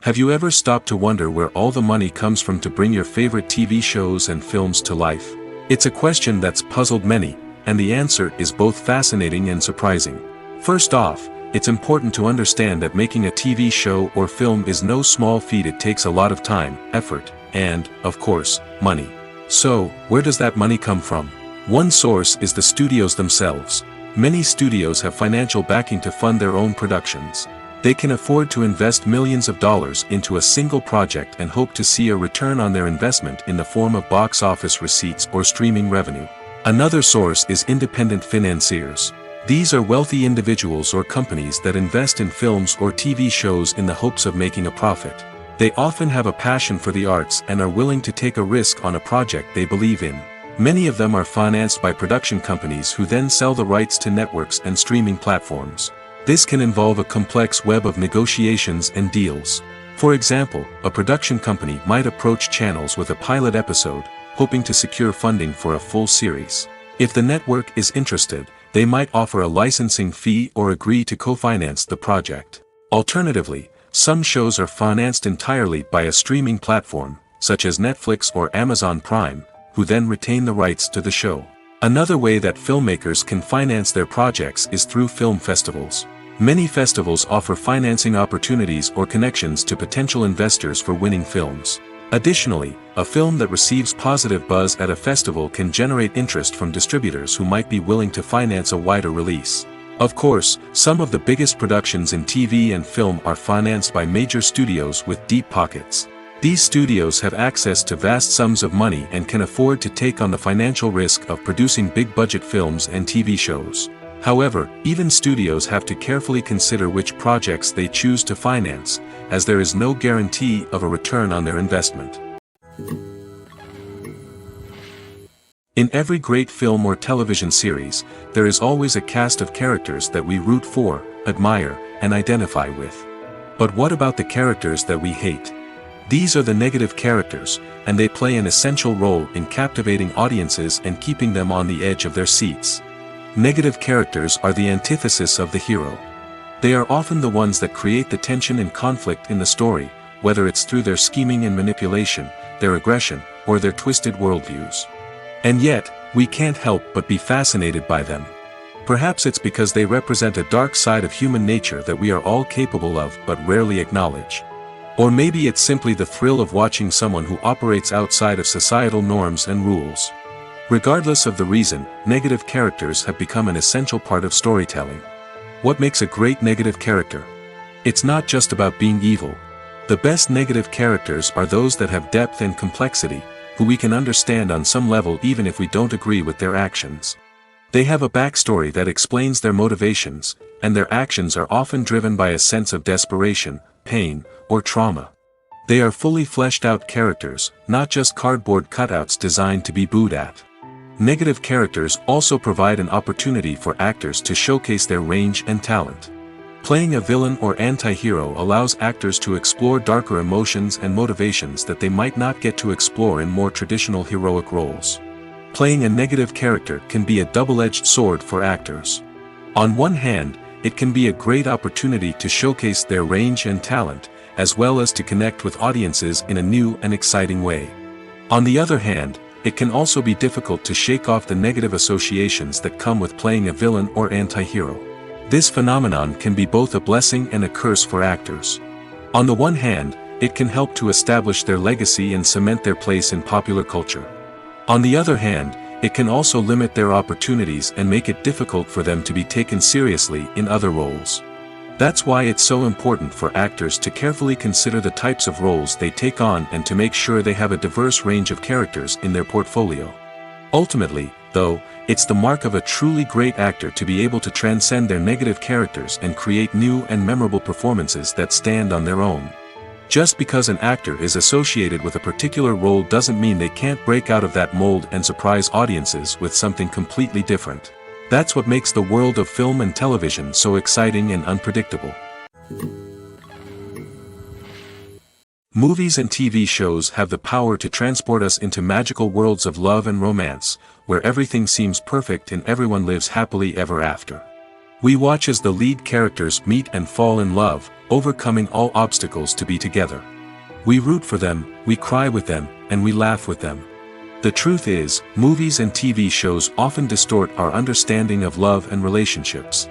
Have you ever stopped to wonder where all the money comes from to bring your favorite TV shows and films to life? It's a question that's puzzled many, and the answer is both fascinating and surprising. First off, it's important to understand that making a TV show or film is no small feat. It takes a lot of time, effort, and, of course, money. So, where does that money come from? One source is the studios themselves. Many studios have financial backing to fund their own productions. They can afford to invest millions of dollars into a single project and hope to see a return on their investment in the form of box office receipts or streaming revenue. Another source is independent financiers. These are wealthy individuals or companies that invest in films or TV shows in the hopes of making a profit. They often have a passion for the arts and are willing to take a risk on a project they believe in. Many of them are financed by production companies who then sell the rights to networks and streaming platforms. This can involve a complex web of negotiations and deals. For example, a production company might approach channels with a pilot episode, hoping to secure funding for a full series. If the network is interested, they might offer a licensing fee or agree to co-finance the project. Alternatively, some shows are financed entirely by a streaming platform, such as Netflix or Amazon Prime, who then retain the rights to the show. Another way that filmmakers can finance their projects is through film festivals. Many festivals offer financing opportunities or connections to potential investors for winning films. Additionally, a film that receives positive buzz at a festival can generate interest from distributors who might be willing to finance a wider release. Of course, some of the biggest productions in TV and film are financed by major studios with deep pockets. These studios have access to vast sums of money and can afford to take on the financial risk of producing big-budget films and TV shows. However, even studios have to carefully consider which projects they choose to finance, as there is no guarantee of a return on their investment. In every great film or television series, there is always a cast of characters that we root for, admire, and identify with. But what about the characters that we hate? These are the negative characters, and they play an essential role in captivating audiences and keeping them on the edge of their seats. Negative characters are the antithesis of the hero. They are often the ones that create the tension and conflict in the story, whether it's through their scheming and manipulation, their aggression, or their twisted worldviews. And yet, we can't help but be fascinated by them. Perhaps it's because they represent a dark side of human nature that we are all capable of but rarely acknowledge. Or maybe it's simply the thrill of watching someone who operates outside of societal norms and rules. Regardless of the reason, negative characters have become an essential part of storytelling. What makes a great negative character? It's not just about being evil. The best negative characters are those that have depth and complexity, who we can understand on some level even if we don't agree with their actions. They have a backstory that explains their motivations, and their actions are often driven by a sense of desperation, pain, or trauma. They are fully fleshed out characters, not just cardboard cutouts designed to be booed at. Negative characters also provide an opportunity for actors to showcase their range and talent. Playing a villain or anti-hero allows actors to explore darker emotions and motivations that they might not get to explore in more traditional heroic roles. Playing a negative character can be a double-edged sword for actors. On one hand, it can be a great opportunity to showcase their range and talent, as well as to connect with audiences in a new and exciting way. On the other hand, it can also be difficult to shake off the negative associations that come with playing a villain or anti-hero. This phenomenon can be both a blessing and a curse for actors. On the one hand, it can help to establish their legacy and cement their place in popular culture. On the other hand, it can also limit their opportunities and make it difficult for them to be taken seriously in other roles. That's why it's so important for actors to carefully consider the types of roles they take on and to make sure they have a diverse range of characters in their portfolio. Ultimately, though, it's the mark of a truly great actor to be able to transcend their negative characters and create new and memorable performances that stand on their own. Just because an actor is associated with a particular role doesn't mean they can't break out of that mold and surprise audiences with something completely different. That's what makes the world of film and television so exciting and unpredictable. Movies and TV shows have the power to transport us into magical worlds of love and romance, where everything seems perfect and everyone lives happily ever after. We watch as the lead characters meet and fall in love, overcoming all obstacles to be together. We root for them, we cry with them, and we laugh with them. The truth is, movies and TV shows often distort our understanding of love and relationships.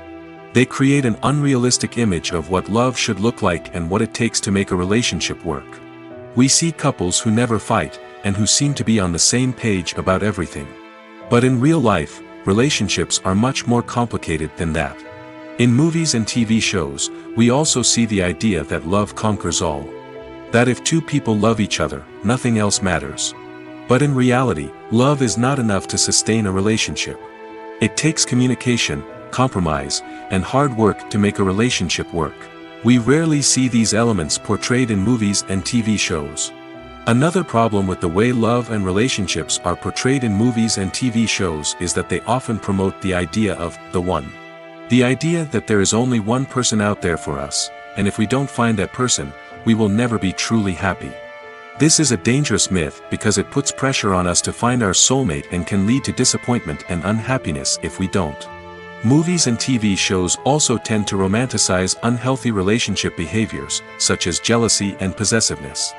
They create an unrealistic image of what love should look like and what it takes to make a relationship work. We see couples who never fight, and who seem to be on the same page about everything. But in real life, relationships are much more complicated than that. In movies and TV shows, we also see the idea that love conquers all. That if two people love each other, nothing else matters. But in reality, love is not enough to sustain a relationship. It takes communication, compromise, and hard work to make a relationship work. We rarely see these elements portrayed in movies and TV shows. Another problem with the way love and relationships are portrayed in movies and TV shows is that they often promote the idea of the one. The idea that there is only one person out there for us, and if we don't find that person, we will never be truly happy. This is a dangerous myth because it puts pressure on us to find our soulmate and can lead to disappointment and unhappiness if we don't. Movies and TV shows also tend to romanticize unhealthy relationship behaviors, such as jealousy and possessiveness.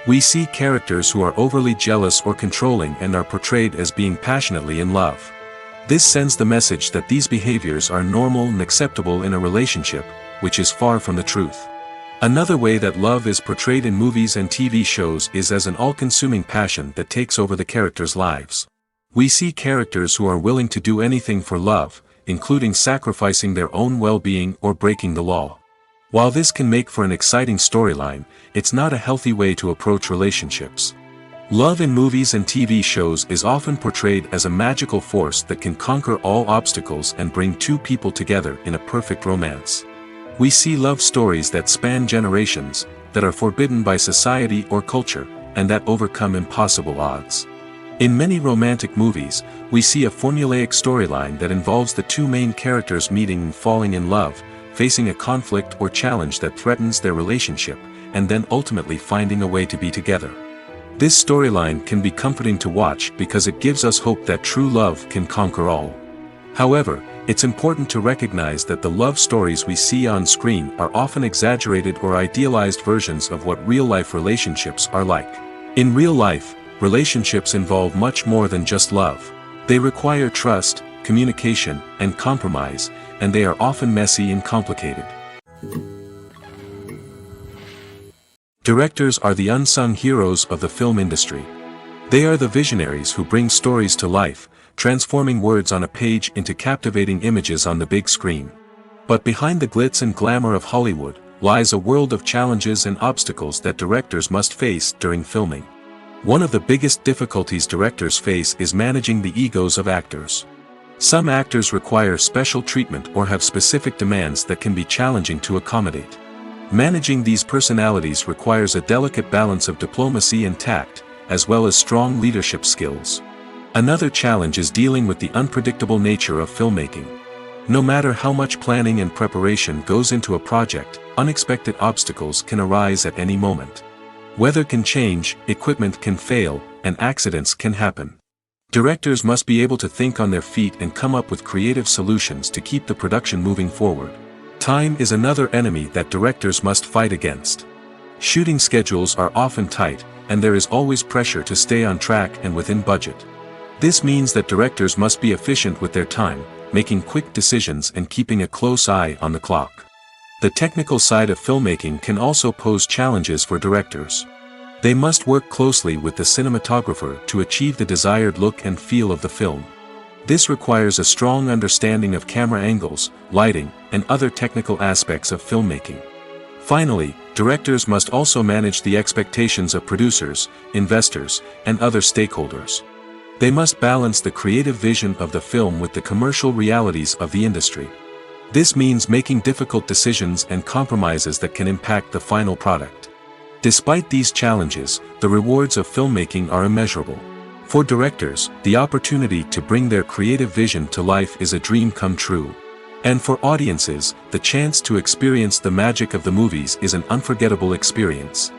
We see characters who are overly jealous or controlling and are portrayed as being passionately in love. This sends the message that these behaviors are normal and acceptable in a relationship, which is far from the truth. Another way that love is portrayed in movies and TV shows is as an all-consuming passion that takes over the characters' lives. We see characters who are willing to do anything for love, including sacrificing their own well-being or breaking the law. While this can make for an exciting storyline, it's not a healthy way to approach relationships. Love in movies and TV shows is often portrayed as a magical force that can conquer all obstacles and bring two people together in a perfect romance. We see love stories that span generations, that are forbidden by society or culture, and that overcome impossible odds. In many romantic movies, we see a formulaic storyline that involves the two main characters meeting and falling in love, facing a conflict or challenge that threatens their relationship, and then ultimately finding a way to be together. This storyline can be comforting to watch because it gives us hope that true love can conquer all. However, it's important to recognize that the love stories we see on screen are often exaggerated or idealized versions of what real-life relationships are like. In real life, relationships involve much more than just love. They require trust, communication, and compromise, and they are often messy and complicated. Directors are the unsung heroes of the film industry. They are the visionaries who bring stories to life, transforming words on a page into captivating images on the big screen. But behind the glitz and glamour of Hollywood, lies a world of challenges and obstacles that directors must face during filming. One of the biggest difficulties directors face is managing the egos of actors. Some actors require special treatment or have specific demands that can be challenging to accommodate. Managing these personalities requires a delicate balance of diplomacy and tact, as well as strong leadership skills. Another challenge is dealing with the unpredictable nature of filmmaking. No matter how much planning and preparation goes into a project, unexpected obstacles can arise at any moment. Weather can change, equipment can fail, and accidents can happen. Directors must be able to think on their feet and come up with creative solutions to keep the production moving forward. Time is another enemy that directors must fight against. Shooting schedules are often tight, and there is always pressure to stay on track and within budget. This means that directors must be efficient with their time, making quick decisions and keeping a close eye on the clock. The technical side of filmmaking can also pose challenges for directors. They must work closely with the cinematographer to achieve the desired look and feel of the film. This requires a strong understanding of camera angles, lighting, and other technical aspects of filmmaking. Finally, directors must also manage the expectations of producers, investors, and other stakeholders. They must balance the creative vision of the film with the commercial realities of the industry. This means making difficult decisions and compromises that can impact the final product. Despite these challenges, the rewards of filmmaking are immeasurable. For directors, the opportunity to bring their creative vision to life is a dream come true. And for audiences, the chance to experience the magic of the movies is an unforgettable experience.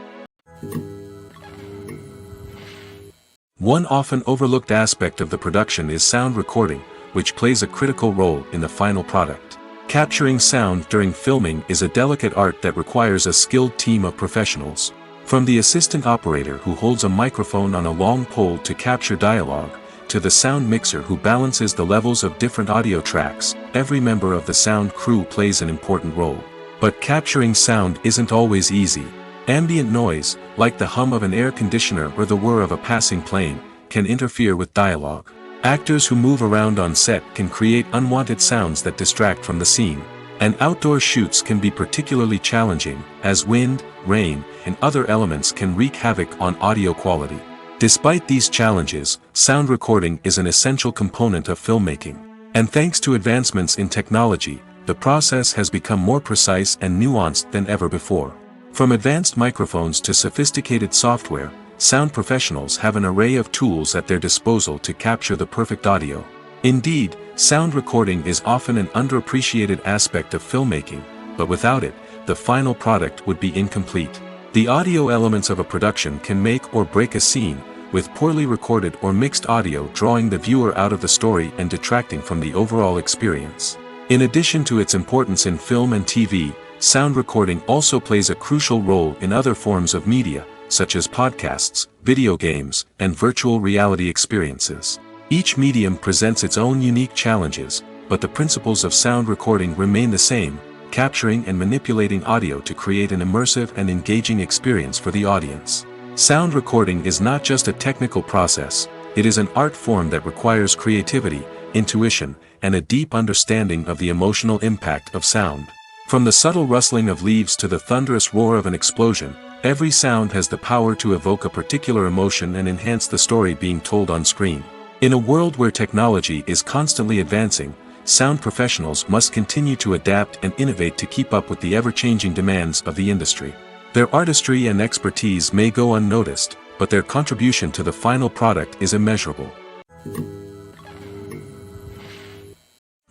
One often overlooked aspect of the production is sound recording, which plays a critical role in the final product. Capturing sound during filming is a delicate art that requires a skilled team of professionals. From the assistant operator who holds a microphone on a long pole to capture dialogue, to the sound mixer who balances the levels of different audio tracks, every member of the sound crew plays an important role. But capturing sound isn't always easy, Ambient noise, like the hum of an air conditioner or the whir of a passing plane, can interfere with dialogue. Actors who move around on set can create unwanted sounds that distract from the scene. And outdoor shoots can be particularly challenging, as wind, rain, and other elements can wreak havoc on audio quality. Despite these challenges, sound recording is an essential component of filmmaking. And thanks to advancements in technology, the process has become more precise and nuanced than ever before. From advanced microphones to sophisticated software, sound professionals have an array of tools at their disposal to capture the perfect audio. Indeed, sound recording is often an underappreciated aspect of filmmaking, but without it, the final product would be incomplete. The audio elements of a production can make or break a scene, with poorly recorded or mixed audio drawing the viewer out of the story and detracting from the overall experience. In addition to its importance in film and TV, sound recording also plays a crucial role in other forms of media, such as podcasts, video games, and virtual reality experiences. Each medium presents its own unique challenges, but the principles of sound recording remain the same, capturing and manipulating audio to create an immersive and engaging experience for the audience. Sound recording is not just a technical process, it is an art form that requires creativity, intuition, and a deep understanding of the emotional impact of sound. From the subtle rustling of leaves to the thunderous roar of an explosion, every sound has the power to evoke a particular emotion and enhance the story being told on screen. In a world where technology is constantly advancing, sound professionals must continue to adapt and innovate to keep up with the ever-changing demands of the industry. Their artistry and expertise may go unnoticed, but their contribution to the final product is immeasurable.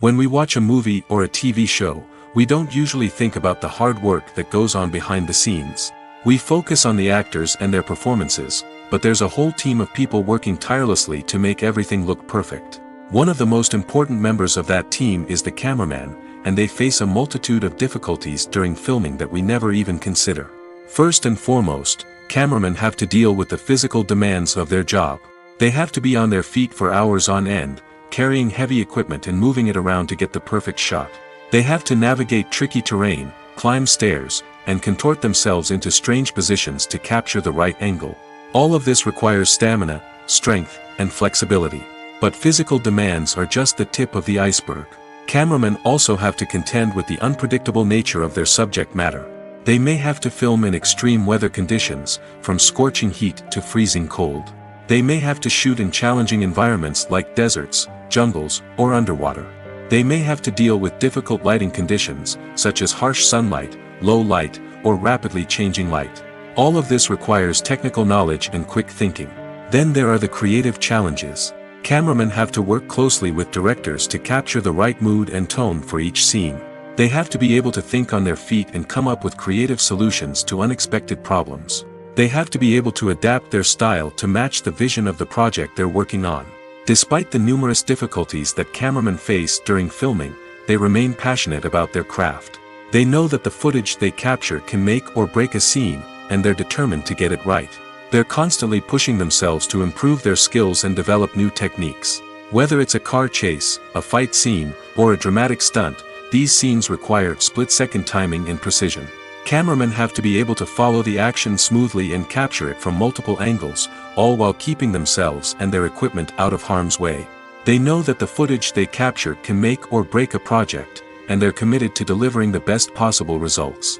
When we watch a movie or a TV show, we don't usually think about the hard work that goes on behind the scenes. We focus on the actors and their performances, but there's a whole team of people working tirelessly to make everything look perfect. One of the most important members of that team is the cameraman, and they face a multitude of difficulties during filming that we never even consider. First and foremost, cameramen have to deal with the physical demands of their job. They have to be on their feet for hours on end, carrying heavy equipment and moving it around to get the perfect shot. They have to navigate tricky terrain, climb stairs, and contort themselves into strange positions to capture the right angle. All of this requires stamina, strength, and flexibility. But physical demands are just the tip of the iceberg. Cameramen also have to contend with the unpredictable nature of their subject matter. They may have to film in extreme weather conditions, from scorching heat to freezing cold. They may have to shoot in challenging environments like deserts, jungles, or underwater. They may have to deal with difficult lighting conditions, such as harsh sunlight, low light, or rapidly changing light. All of this requires technical knowledge and quick thinking. Then there are the creative challenges. Cameramen have to work closely with directors to capture the right mood and tone for each scene. They have to be able to think on their feet and come up with creative solutions to unexpected problems. They have to be able to adapt their style to match the vision of the project they're working on. Despite the numerous difficulties that cameramen face during filming, they remain passionate about their craft. They know that the footage they capture can make or break a scene, and they're determined to get it right. They're constantly pushing themselves to improve their skills and develop new techniques. Whether it's a car chase, a fight scene, or a dramatic stunt, these scenes require split-second timing and precision. Cameramen have to be able to follow the action smoothly and capture it from multiple angles, all while keeping themselves and their equipment out of harm's way. They know that the footage they capture can make or break a project, and they're committed to delivering the best possible results.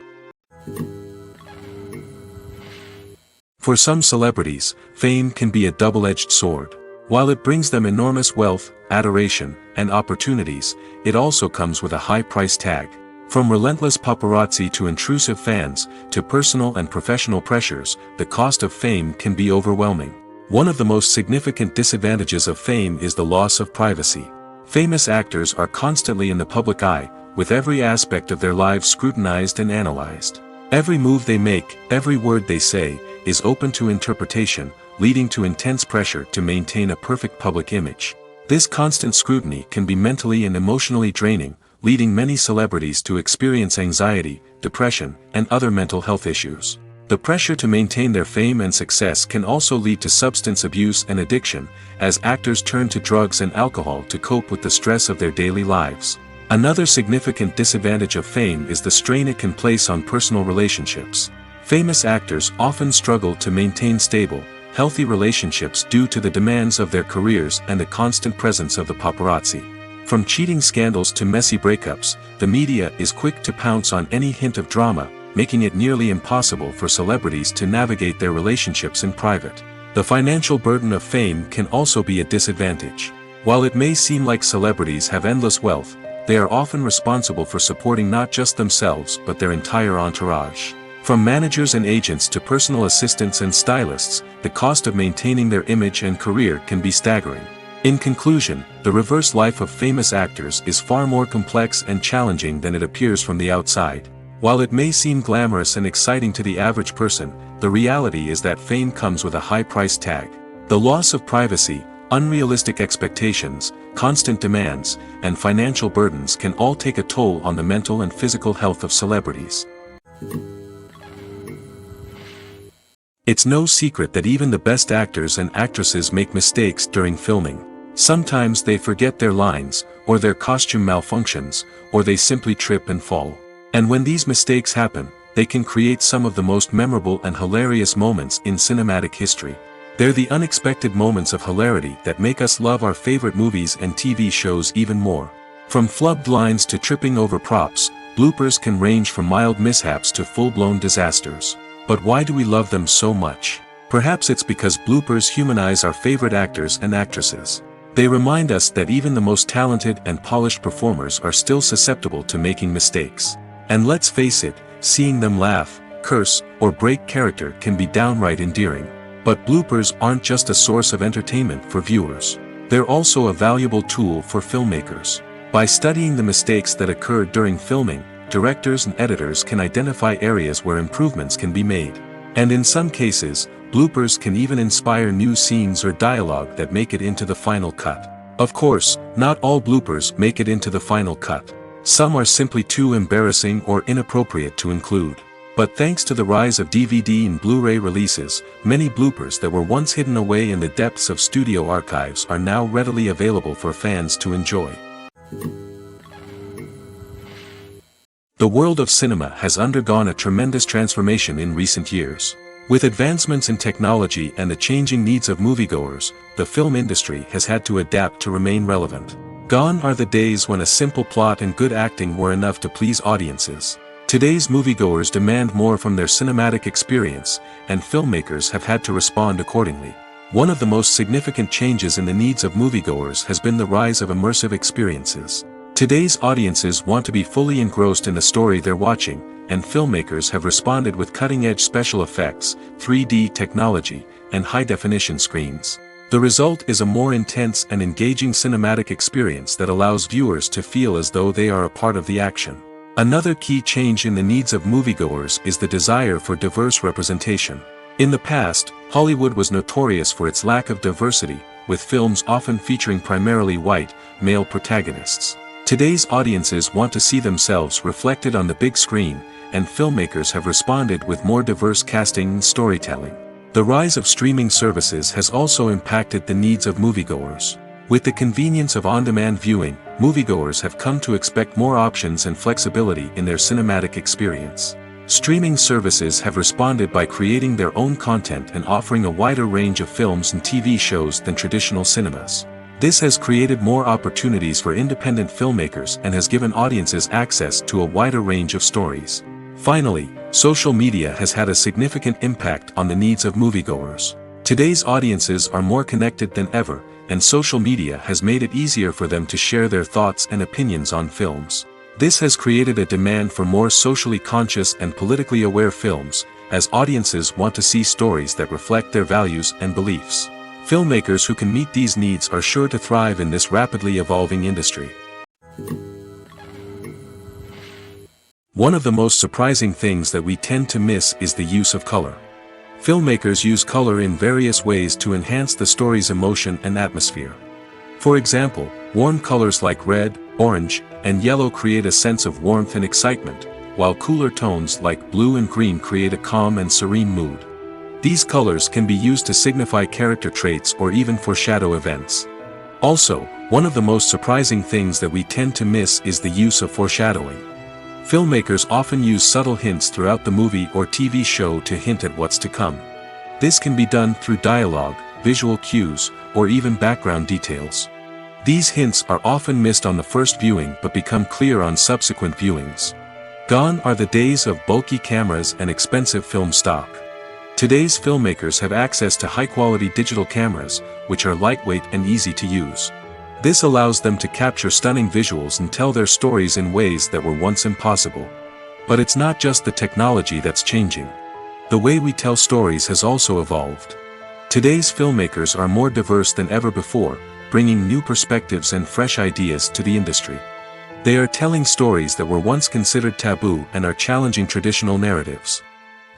For some celebrities, fame can be a double-edged sword. While it brings them enormous wealth, adoration, and opportunities, it also comes with a high price tag. From relentless paparazzi to intrusive fans, to personal and professional pressures, the cost of fame can be overwhelming. One of the most significant disadvantages of fame is the loss of privacy. Famous actors are constantly in the public eye, with every aspect of their lives scrutinized and analyzed. Every move they make, every word they say, is open to interpretation, leading to intense pressure to maintain a perfect public image. This constant scrutiny can be mentally and emotionally draining, leading many celebrities to experience anxiety, depression, and other mental health issues. The pressure to maintain their fame and success can also lead to substance abuse and addiction, as actors turn to drugs and alcohol to cope with the stress of their daily lives. Another significant disadvantage of fame is the strain it can place on personal relationships. Famous actors often struggle to maintain stable, healthy relationships due to the demands of their careers and the constant presence of the paparazzi. From cheating scandals to messy breakups, the media is quick to pounce on any hint of drama, making it nearly impossible for celebrities to navigate their relationships in private. The financial burden of fame can also be a disadvantage. While it may seem like celebrities have endless wealth, they are often responsible for supporting not just themselves but their entire entourage. From managers and agents to personal assistants and stylists, the cost of maintaining their image and career can be staggering. In conclusion, the reverse life of famous actors is far more complex and challenging than it appears from the outside. While it may seem glamorous and exciting to the average person, the reality is that fame comes with a high price tag. The loss of privacy, unrealistic expectations, constant demands, and financial burdens can all take a toll on the mental and physical health of celebrities. It's no secret that even the best actors and actresses make mistakes during filming. Sometimes they forget their lines, or their costume malfunctions, or they simply trip and fall. And when these mistakes happen, they can create some of the most memorable and hilarious moments in cinematic history. They're the unexpected moments of hilarity that make us love our favorite movies and TV shows even more. From flubbed lines to tripping over props, bloopers can range from mild mishaps to full-blown disasters. But why do we love them so much? Perhaps it's because bloopers humanize our favorite actors and actresses. They remind us that even the most talented and polished performers are still susceptible to making mistakes. And let's face it, seeing them laugh, curse, or break character can be downright endearing. But bloopers aren't just a source of entertainment for viewers. They're also a valuable tool for filmmakers. By studying the mistakes that occurred during filming, directors and editors can identify areas where improvements can be made. And in some cases, bloopers can even inspire new scenes or dialogue that make it into the final cut. Of course, not all bloopers make it into the final cut. Some are simply too embarrassing or inappropriate to include. But thanks to the rise of DVD and Blu-ray releases, many bloopers that were once hidden away in the depths of studio archives are now readily available for fans to enjoy. The world of cinema has undergone a tremendous transformation in recent years. With advancements in technology and the changing needs of moviegoers, the film industry has had to adapt to remain relevant. Gone are the days when a simple plot and good acting were enough to please audiences. Today's moviegoers demand more from their cinematic experience, and filmmakers have had to respond accordingly. One of the most significant changes in the needs of moviegoers has been the rise of immersive experiences. Today's audiences want to be fully engrossed in the story they're watching, and filmmakers have responded with cutting-edge special effects, 3D technology, and high-definition screens. The result is a more intense and engaging cinematic experience that allows viewers to feel as though they are a part of the action. Another key change in the needs of moviegoers is the desire for diverse representation. In the past, Hollywood was notorious for its lack of diversity, with films often featuring primarily white, male protagonists. Today's audiences want to see themselves reflected on the big screen, and filmmakers have responded with more diverse casting and storytelling. The rise of streaming services has also impacted the needs of moviegoers. With the convenience of on-demand viewing, moviegoers have come to expect more options and flexibility in their cinematic experience. Streaming services have responded by creating their own content and offering a wider range of films and TV shows than traditional cinemas. This has created more opportunities for independent filmmakers and has given audiences access to a wider range of stories. Finally, social media has had a significant impact on the needs of moviegoers. Today's audiences are more connected than ever, and social media has made it easier for them to share their thoughts and opinions on films. This has created a demand for more socially conscious and politically aware films, as audiences want to see stories that reflect their values and beliefs. Filmmakers who can meet these needs are sure to thrive in this rapidly evolving industry. One of the most surprising things that we tend to miss is the use of color. Filmmakers use color in various ways to enhance the story's emotion and atmosphere. For example, warm colors like red, orange, and yellow create a sense of warmth and excitement, while cooler tones like blue and green create a calm and serene mood. These colors can be used to signify character traits or even foreshadow events. Also, one of the most surprising things that we tend to miss is the use of foreshadowing. Filmmakers often use subtle hints throughout the movie or TV show to hint at what's to come. This can be done through dialogue, visual cues, or even background details. These hints are often missed on the first viewing but become clear on subsequent viewings. Gone are the days of bulky cameras and expensive film stock. Today's filmmakers have access to high-quality digital cameras, which are lightweight and easy to use. This allows them to capture stunning visuals and tell their stories in ways that were once impossible. But it's not just the technology that's changing. The way we tell stories has also evolved. Today's filmmakers are more diverse than ever before, bringing new perspectives and fresh ideas to the industry. They are telling stories that were once considered taboo and are challenging traditional narratives.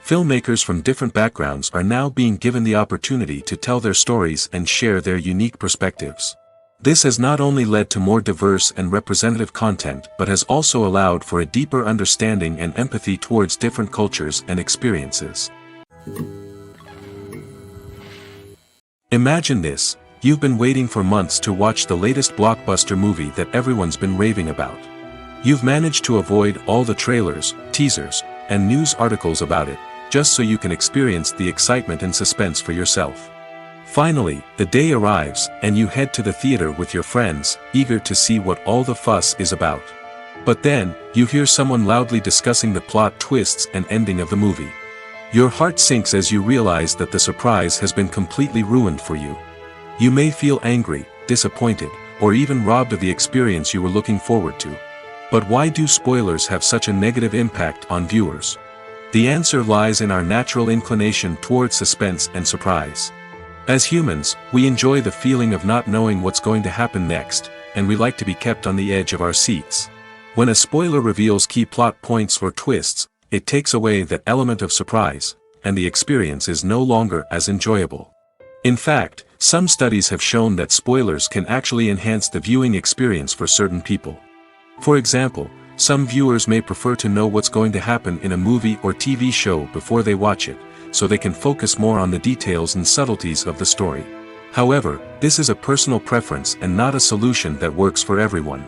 Filmmakers from different backgrounds are now being given the opportunity to tell their stories and share their unique perspectives. This has not only led to more diverse and representative content but has also allowed for a deeper understanding and empathy towards different cultures and experiences. Imagine this: you've been waiting for months to watch the latest blockbuster movie that everyone's been raving about. You've managed to avoid all the trailers, teasers, and news articles about it, just so you can experience the excitement and suspense for yourself. Finally, the day arrives, and you head to the theater with your friends, eager to see what all the fuss is about. But then, you hear someone loudly discussing the plot twists and ending of the movie. Your heart sinks as you realize that the surprise has been completely ruined for you. You may feel angry, disappointed, or even robbed of the experience you were looking forward to. But why do spoilers have such a negative impact on viewers? The answer lies in our natural inclination towards suspense and surprise. As humans, we enjoy the feeling of not knowing what's going to happen next, and we like to be kept on the edge of our seats. When a spoiler reveals key plot points or twists, it takes away that element of surprise, and the experience is no longer as enjoyable. In fact, some studies have shown that spoilers can actually enhance the viewing experience for certain people. For example, some viewers may prefer to know what's going to happen in a movie or TV show before they watch it, so they can focus more on the details and subtleties of the story. However, this is a personal preference and not a solution that works for everyone.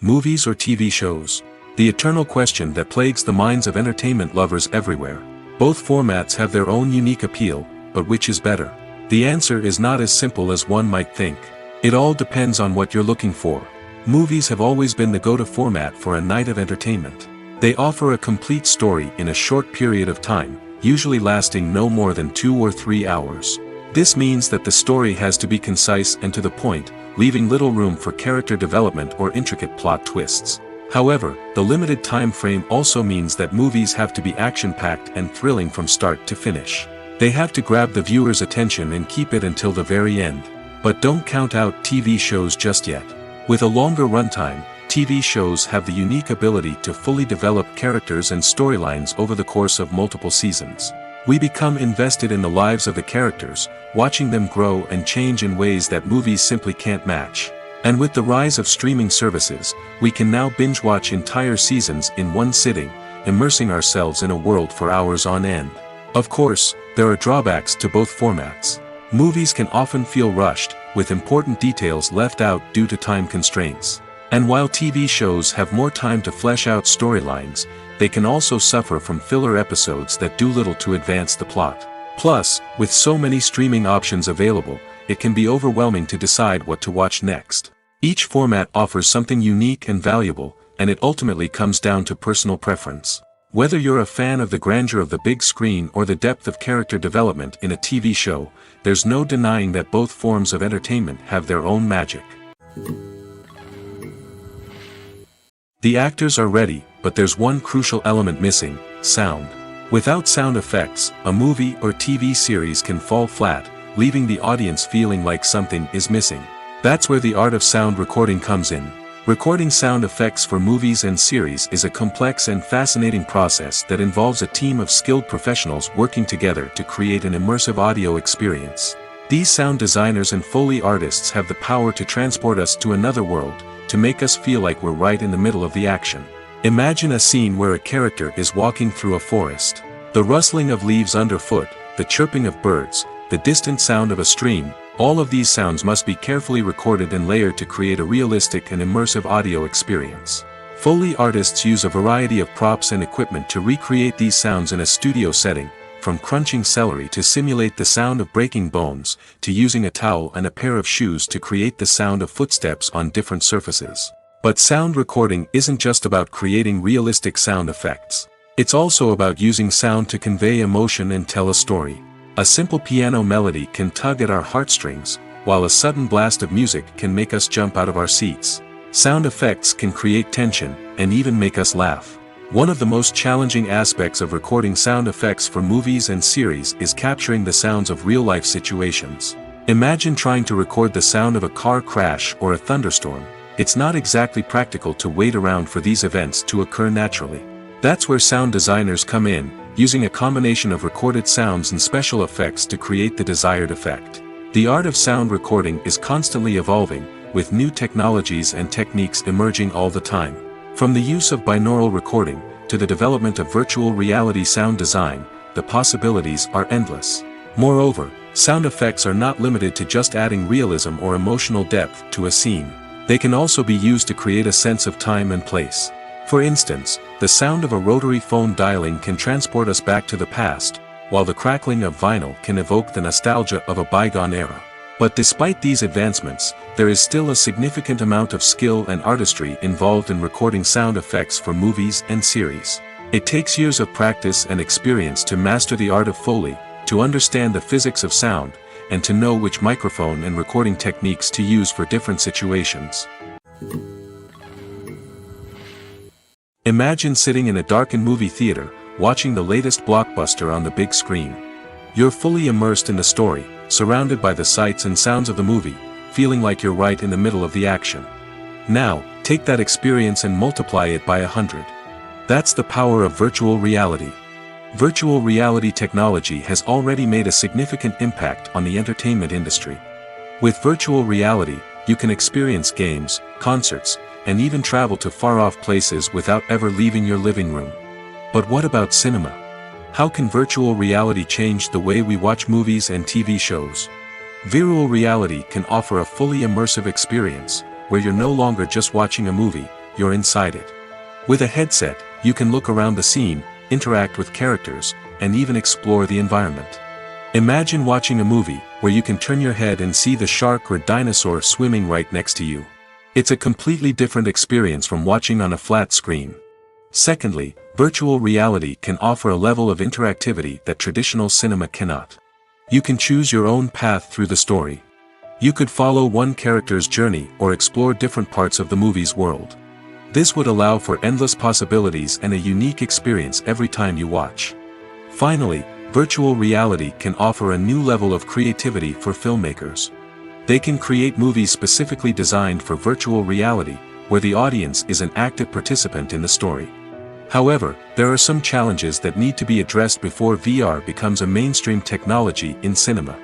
Movies or TV shows? The eternal question that plagues the minds of entertainment lovers everywhere. Both formats have their own unique appeal, but which is better? The answer is not as simple as one might think. It all depends on what you're looking for. Movies have always been the go-to format for a night of entertainment. They offer a complete story in a short period of time, usually lasting no more than 2 or 3 hours. This means that the story has to be concise and to the point, leaving little room for character development or intricate plot twists. However, the limited time frame also means that movies have to be action-packed and thrilling from start to finish. They have to grab the viewer's attention and keep it until the very end. But don't count out TV shows just yet. With a longer runtime, TV shows have the unique ability to fully develop characters and storylines over the course of multiple seasons. We become invested in the lives of the characters, watching them grow and change in ways that movies simply can't match. And with the rise of streaming services, we can now binge-watch entire seasons in one sitting, immersing ourselves in a world for hours on end. Of course, there are drawbacks to both formats. Movies can often feel rushed, with important details left out due to time constraints. And while TV shows have more time to flesh out storylines, they can also suffer from filler episodes that do little to advance the plot. Plus, with so many streaming options available, it can be overwhelming to decide what to watch next. Each format offers something unique and valuable, and it ultimately comes down to personal preference. Whether you're a fan of the grandeur of the big screen or the depth of character development in a TV show, there's no denying that both forms of entertainment have their own magic. The actors are ready, but there's one crucial element missing: sound. Without sound effects, a movie or TV series can fall flat, leaving the audience feeling like something is missing. That's where the art of sound recording comes in. Recording sound effects for movies and series is a complex and fascinating process that involves a team of skilled professionals working together to create an immersive audio experience. These sound designers and Foley artists have the power to transport us to another world, to make us feel like we're right in the middle of the action. Imagine a scene where a character is walking through a forest. The rustling of leaves underfoot, the chirping of birds, the distant sound of a stream, All of these sounds must be carefully recorded and layered to create a realistic and immersive audio experience. Foley artists use a variety of props and equipment to recreate these sounds in a studio setting, from crunching celery to simulate the sound of breaking bones, to using a towel and a pair of shoes to create the sound of footsteps on different surfaces. But sound recording isn't just about creating realistic sound effects. It's also about using sound to convey emotion and tell a story. A simple piano melody can tug at our heartstrings, while a sudden blast of music can make us jump out of our seats. Sound effects can create tension, and even make us laugh. One of the most challenging aspects of recording sound effects for movies and series is capturing the sounds of real-life situations. Imagine trying to record the sound of a car crash or a thunderstorm. It's not exactly practical to wait around for these events to occur naturally. That's where sound designers come in, using a combination of recorded sounds and special effects to create the desired effect. The art of sound recording is constantly evolving, with new technologies and techniques emerging all the time. From the use of binaural recording, to the development of virtual reality sound design, the possibilities are endless. Moreover, sound effects are not limited to just adding realism or emotional depth to a scene. They can also be used to create a sense of time and place. For instance, the sound of a rotary phone dialing can transport us back to the past, while the crackling of vinyl can evoke the nostalgia of a bygone era. But despite these advancements, there is still a significant amount of skill and artistry involved in recording sound effects for movies and series. It takes years of practice and experience to master the art of Foley, to understand the physics of sound, and to know which microphone and recording techniques to use for different situations. Imagine sitting in a darkened movie theater, watching the latest blockbuster on the big screen. You're fully immersed in the story, surrounded by the sights and sounds of the movie, feeling like you're right in the middle of the action. Now, take that experience and multiply it by 100. That's the power of virtual reality. Virtual reality technology has already made a significant impact on the entertainment industry. With virtual reality, you can experience games, concerts, and even travel to far-off places without ever leaving your living room. But what about cinema? How can virtual reality change the way we watch movies and TV shows? Virtual reality can offer a fully immersive experience, where you're no longer just watching a movie, you're inside it. With a headset, you can look around the scene, interact with characters, and even explore the environment. Imagine watching a movie, where you can turn your head and see the shark or dinosaur swimming right next to you. It's a completely different experience from watching on a flat screen. Secondly, virtual reality can offer a level of interactivity that traditional cinema cannot. You can choose your own path through the story. You could follow one character's journey or explore different parts of the movie's world. This would allow for endless possibilities and a unique experience every time you watch. Finally, virtual reality can offer a new level of creativity for filmmakers. They can create movies specifically designed for virtual reality, where the audience is an active participant in the story. However, there are some challenges that need to be addressed before VR becomes a mainstream technology in cinema.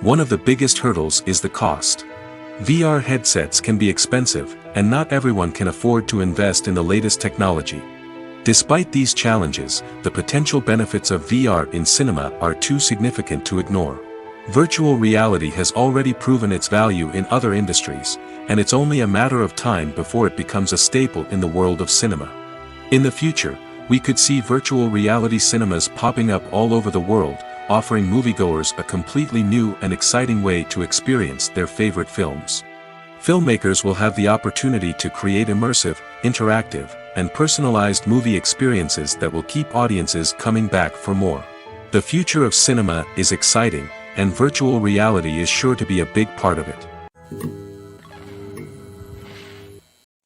One of the biggest hurdles is the cost. VR headsets can be expensive, and not everyone can afford to invest in the latest technology. Despite these challenges, the potential benefits of VR in cinema are too significant to ignore. Virtual reality has already proven its value in other industries, and it's only a matter of time before it becomes a staple in the world of cinema. In the future, we could see virtual reality cinemas popping up all over the world, offering moviegoers a completely new and exciting way to experience their favorite films. Filmmakers will have the opportunity to create immersive, interactive, and personalized movie experiences that will keep audiences coming back for more. The future of cinema is exciting, and virtual reality is sure to be a big part of it.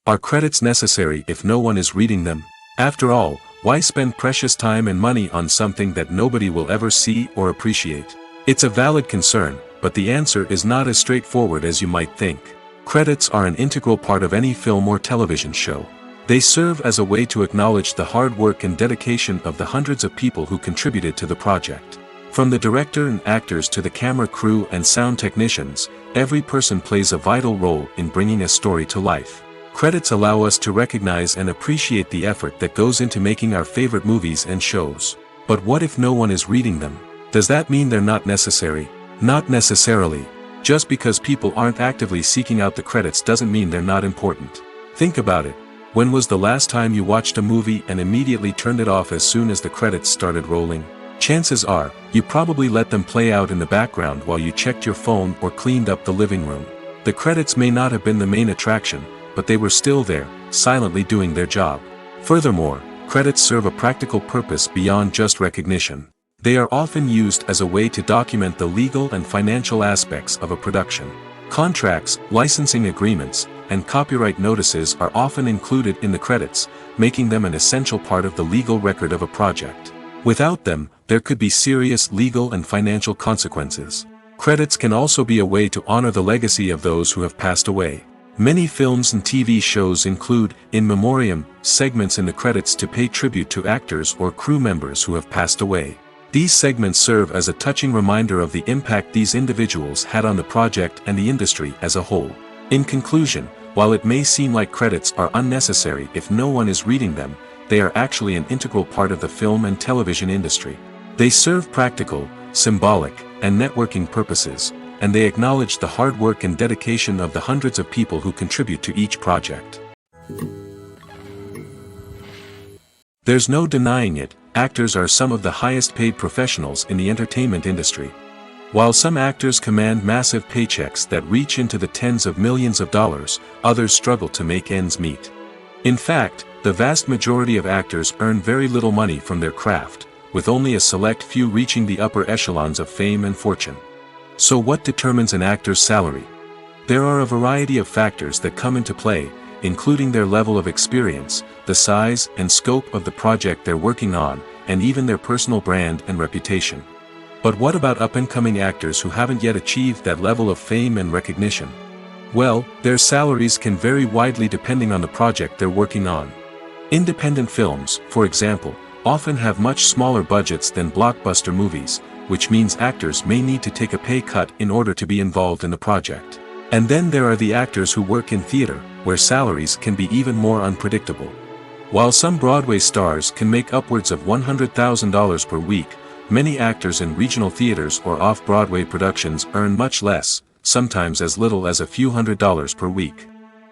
Are credits necessary if no one is reading them? After all, why spend precious time and money on something that nobody will ever see or appreciate? It's a valid concern, but the answer is not as straightforward as you might think. Credits are an integral part of any film or television show. They serve as a way to acknowledge the hard work and dedication of the hundreds of people who contributed to the project. From the director and actors to the camera crew and sound technicians, every person plays a vital role in bringing a story to life. Credits allow us to recognize and appreciate the effort that goes into making our favorite movies and shows. But what if no one is reading them? Does that mean they're not necessary? Not necessarily. Just because people aren't actively seeking out the credits doesn't mean they're not important. Think about it. When was the last time you watched a movie and immediately turned it off as soon as the credits started rolling? Chances are, you probably let them play out in the background while you checked your phone or cleaned up the living room. The credits may not have been the main attraction, but they were still there, silently doing their job. Furthermore, credits serve a practical purpose beyond just recognition. They are often used as a way to document the legal and financial aspects of a production. Contracts, licensing agreements, and copyright notices are often included in the credits, making them an essential part of the legal record of a project. Without them, there could be serious legal and financial consequences. Credits can also be a way to honor the legacy of those who have passed away. Many films and TV shows include, in memoriam, segments in the credits to pay tribute to actors or crew members who have passed away. These segments serve as a touching reminder of the impact these individuals had on the project and the industry as a whole. In conclusion, while it may seem like credits are unnecessary if no one is reading them, they are actually an integral part of the film and television industry. They serve practical, symbolic, and networking purposes, and they acknowledge the hard work and dedication of the hundreds of people who contribute to each project. There's no denying it, actors are some of the highest paid professionals in the entertainment industry. While some actors command massive paychecks that reach into the tens of millions of dollars, others struggle to make ends meet. In fact, the vast majority of actors earn very little money from their craft, with only a select few reaching the upper echelons of fame and fortune. So what determines an actor's salary? There are a variety of factors that come into play, including their level of experience, the size and scope of the project they're working on, and even their personal brand and reputation. But what about up-and-coming actors who haven't yet achieved that level of fame and recognition? Well, their salaries can vary widely depending on the project they're working on. Independent films, for example, often have much smaller budgets than blockbuster movies, which means actors may need to take a pay cut in order to be involved in the project. And then there are the actors who work in theater, where salaries can be even more unpredictable. While some Broadway stars can make upwards of $100,000 per week, many actors in regional theaters or off-Broadway productions earn much less, sometimes as little as a few $100s per week.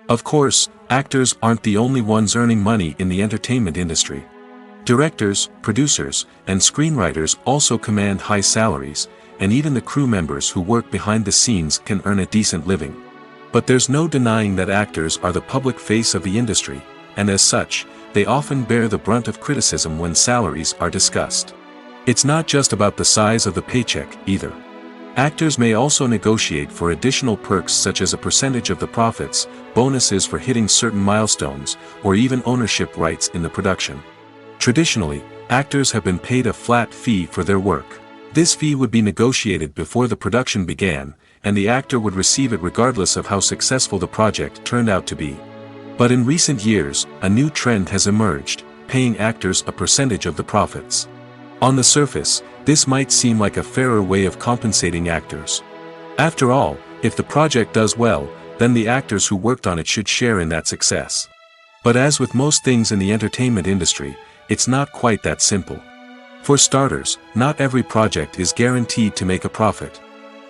Of course, actors aren't the only ones earning money in the entertainment industry. Directors, producers, and screenwriters also command high salaries, and even the crew members who work behind the scenes can earn a decent living. But there's no denying that actors are the public face of the industry, and as such, they often bear the brunt of criticism when salaries are discussed. It's not just about the size of the paycheck, either. Actors may also negotiate for additional perks such as a percentage of the profits, bonuses for hitting certain milestones, or even ownership rights in the production. Traditionally, actors have been paid a flat fee for their work. This fee would be negotiated before the production began, and the actor would receive it regardless of how successful the project turned out to be. But in recent years, a new trend has emerged, paying actors a percentage of the profits. On the surface, this might seem like a fairer way of compensating actors. After all, if the project does well, then the actors who worked on it should share in that success. But as with most things in the entertainment industry, it's not quite that simple. For starters, not every project is guaranteed to make a profit.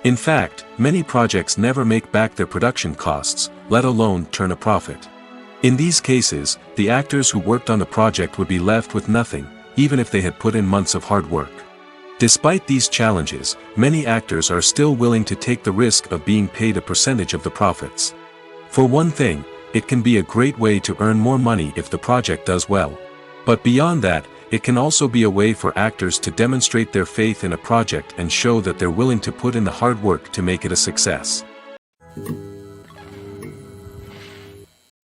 In fact, many projects never make back their production costs, let alone turn a profit. In these cases, the actors who worked on the project would be left with nothing, even if they had put in months of hard work. Despite these challenges, many actors are still willing to take the risk of being paid a percentage of the profits. For one thing, it can be a great way to earn more money if the project does well. But beyond that, it can also be a way for actors to demonstrate their faith in a project and show that they're willing to put in the hard work to make it a success.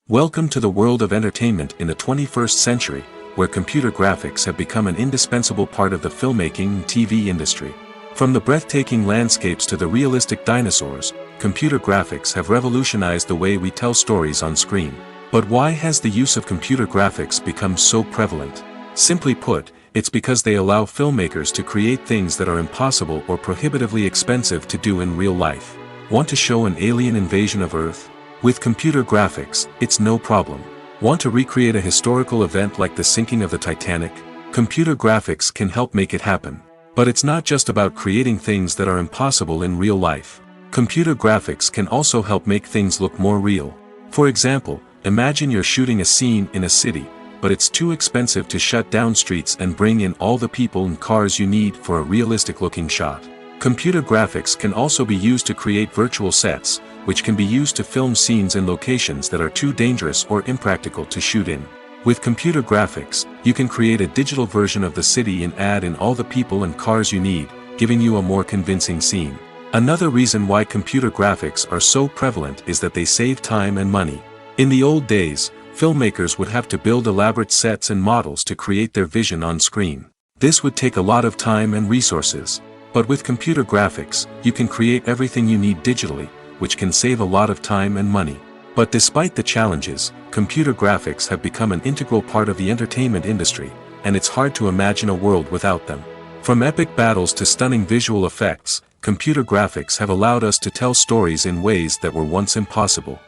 Welcome to the world of entertainment in the 21st century, where computer graphics have become an indispensable part of the filmmaking and TV industry. From the breathtaking landscapes to the realistic dinosaurs, computer graphics have revolutionized the way we tell stories on screen. But why has the use of computer graphics become so prevalent? Simply put, it's because they allow filmmakers to create things that are impossible or prohibitively expensive to do in real life. Want to show an alien invasion of Earth? With computer graphics, it's no problem. Want to recreate a historical event like the sinking of the Titanic? Computer graphics can help make it happen. But it's not just about creating things that are impossible in real life. Computer graphics can also help make things look more real. For example, imagine you're shooting a scene in a city, but it's too expensive to shut down streets and bring in all the people and cars you need for a realistic-looking shot. Computer graphics can also be used to create virtual sets, which can be used to film scenes in locations that are too dangerous or impractical to shoot in. With computer graphics, you can create a digital version of the city and add in all the people and cars you need, giving you a more convincing scene. Another reason why computer graphics are so prevalent is that they save time and money. In the old days, filmmakers would have to build elaborate sets and models to create their vision on screen. This would take a lot of time and resources. But with computer graphics, you can create everything you need digitally, which can save a lot of time and money. But despite the challenges, computer graphics have become an integral part of the entertainment industry, and it's hard to imagine a world without them. From epic battles to stunning visual effects, computer graphics have allowed us to tell stories in ways that were once impossible.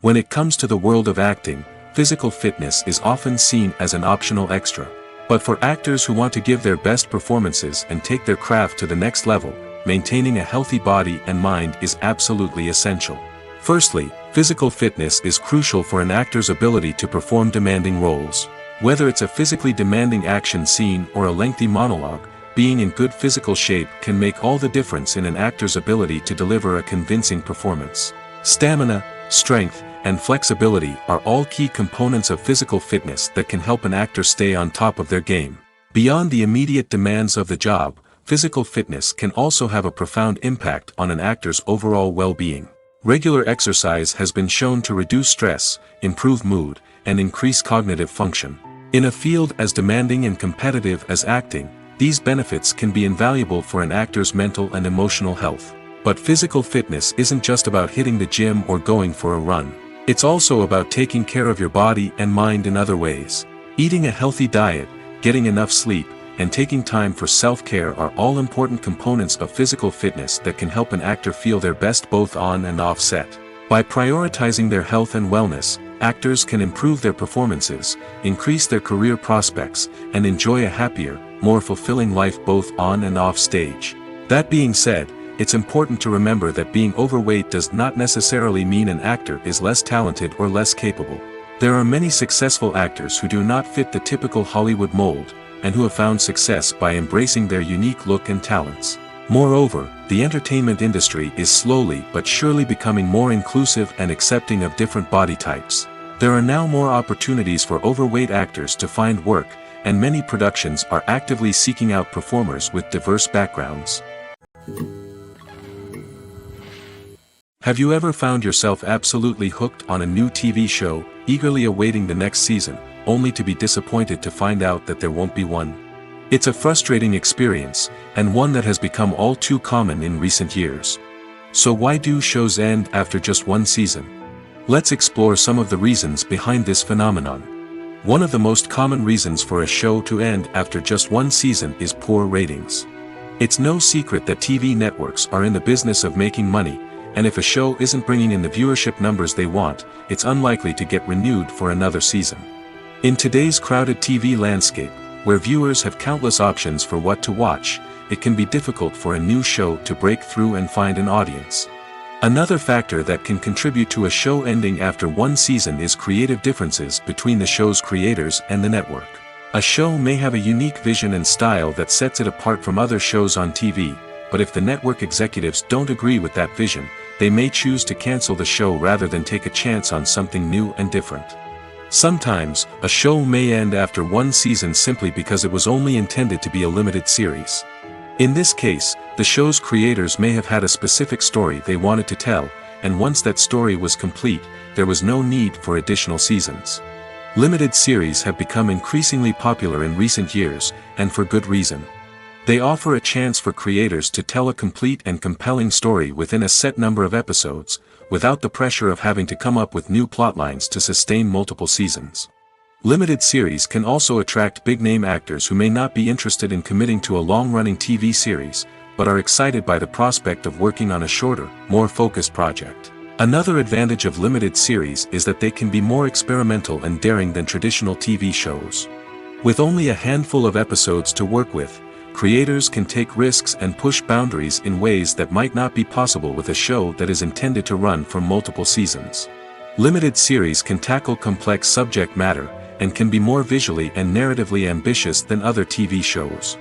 When it comes to the world of acting, physical fitness is often seen as an optional extra. But for actors who want to give their best performances and take their craft to the next level, maintaining a healthy body and mind is absolutely essential. Firstly, physical fitness is crucial for an actor's ability to perform demanding roles. Whether it's a physically demanding action scene or a lengthy monologue, being in good physical shape can make all the difference in an actor's ability to deliver a convincing performance. Stamina, strength, and flexibility are all key components of physical fitness that can help an actor stay on top of their game. Beyond the immediate demands of the job, physical fitness can also have a profound impact on an actor's overall well-being. Regular exercise has been shown to reduce stress, improve mood, and increase cognitive function. In a field as demanding and competitive as acting, these benefits can be invaluable for an actor's mental and emotional health. But physical fitness isn't just about hitting the gym or going for a run. It's also about taking care of your body and mind in other ways. Eating a healthy diet, getting enough sleep, and taking time for self-care are all important components of physical fitness that can help an actor feel their best both on and off set. By prioritizing their health and wellness, actors can improve their performances, increase their career prospects, and enjoy a happier, more fulfilling life both on and off stage. That being said, it's important to remember that being overweight does not necessarily mean an actor is less talented or less capable. There are many successful actors who do not fit the typical Hollywood mold, and who have found success by embracing their unique look and talents. Moreover, the entertainment industry is slowly but surely becoming more inclusive and accepting of different body types. There are now more opportunities for overweight actors to find work, and many productions are actively seeking out performers with diverse backgrounds. Have you ever found yourself absolutely hooked on a new TV show, eagerly awaiting the next season, only to be disappointed to find out that there won't be one? It's a frustrating experience, and one that has become all too common in recent years. So why do shows end after just one season? Let's explore some of the reasons behind this phenomenon. One of the most common reasons for a show to end after just one season is poor ratings. It's no secret that TV networks are in the business of making money, and if a show isn't bringing in the viewership numbers they want, it's unlikely to get renewed for another season. In today's crowded TV landscape, where viewers have countless options for what to watch, it can be difficult for a new show to break through and find an audience. Another factor that can contribute to a show ending after one season is creative differences between the show's creators and the network. A show may have a unique vision and style that sets it apart from other shows on TV, but if the network executives don't agree with that vision, they may choose to cancel the show rather than take a chance on something new and different. Sometimes, a show may end after one season simply because it was only intended to be a limited series. In this case, the show's creators may have had a specific story they wanted to tell, and once that story was complete, there was no need for additional seasons. Limited series have become increasingly popular in recent years, and for good reason. They offer a chance for creators to tell a complete and compelling story within a set number of episodes, without the pressure of having to come up with new plotlines to sustain multiple seasons. Limited series can also attract big-name actors who may not be interested in committing to a long-running TV series, but are excited by the prospect of working on a shorter, more focused project. Another advantage of limited series is that they can be more experimental and daring than traditional TV shows. With only a handful of episodes to work with, Creators can take risks and push boundaries in ways that might not be possible with a show that is intended to run for multiple seasons. Limited series can tackle complex subject matter, and can be more visually and narratively ambitious than other TV shows.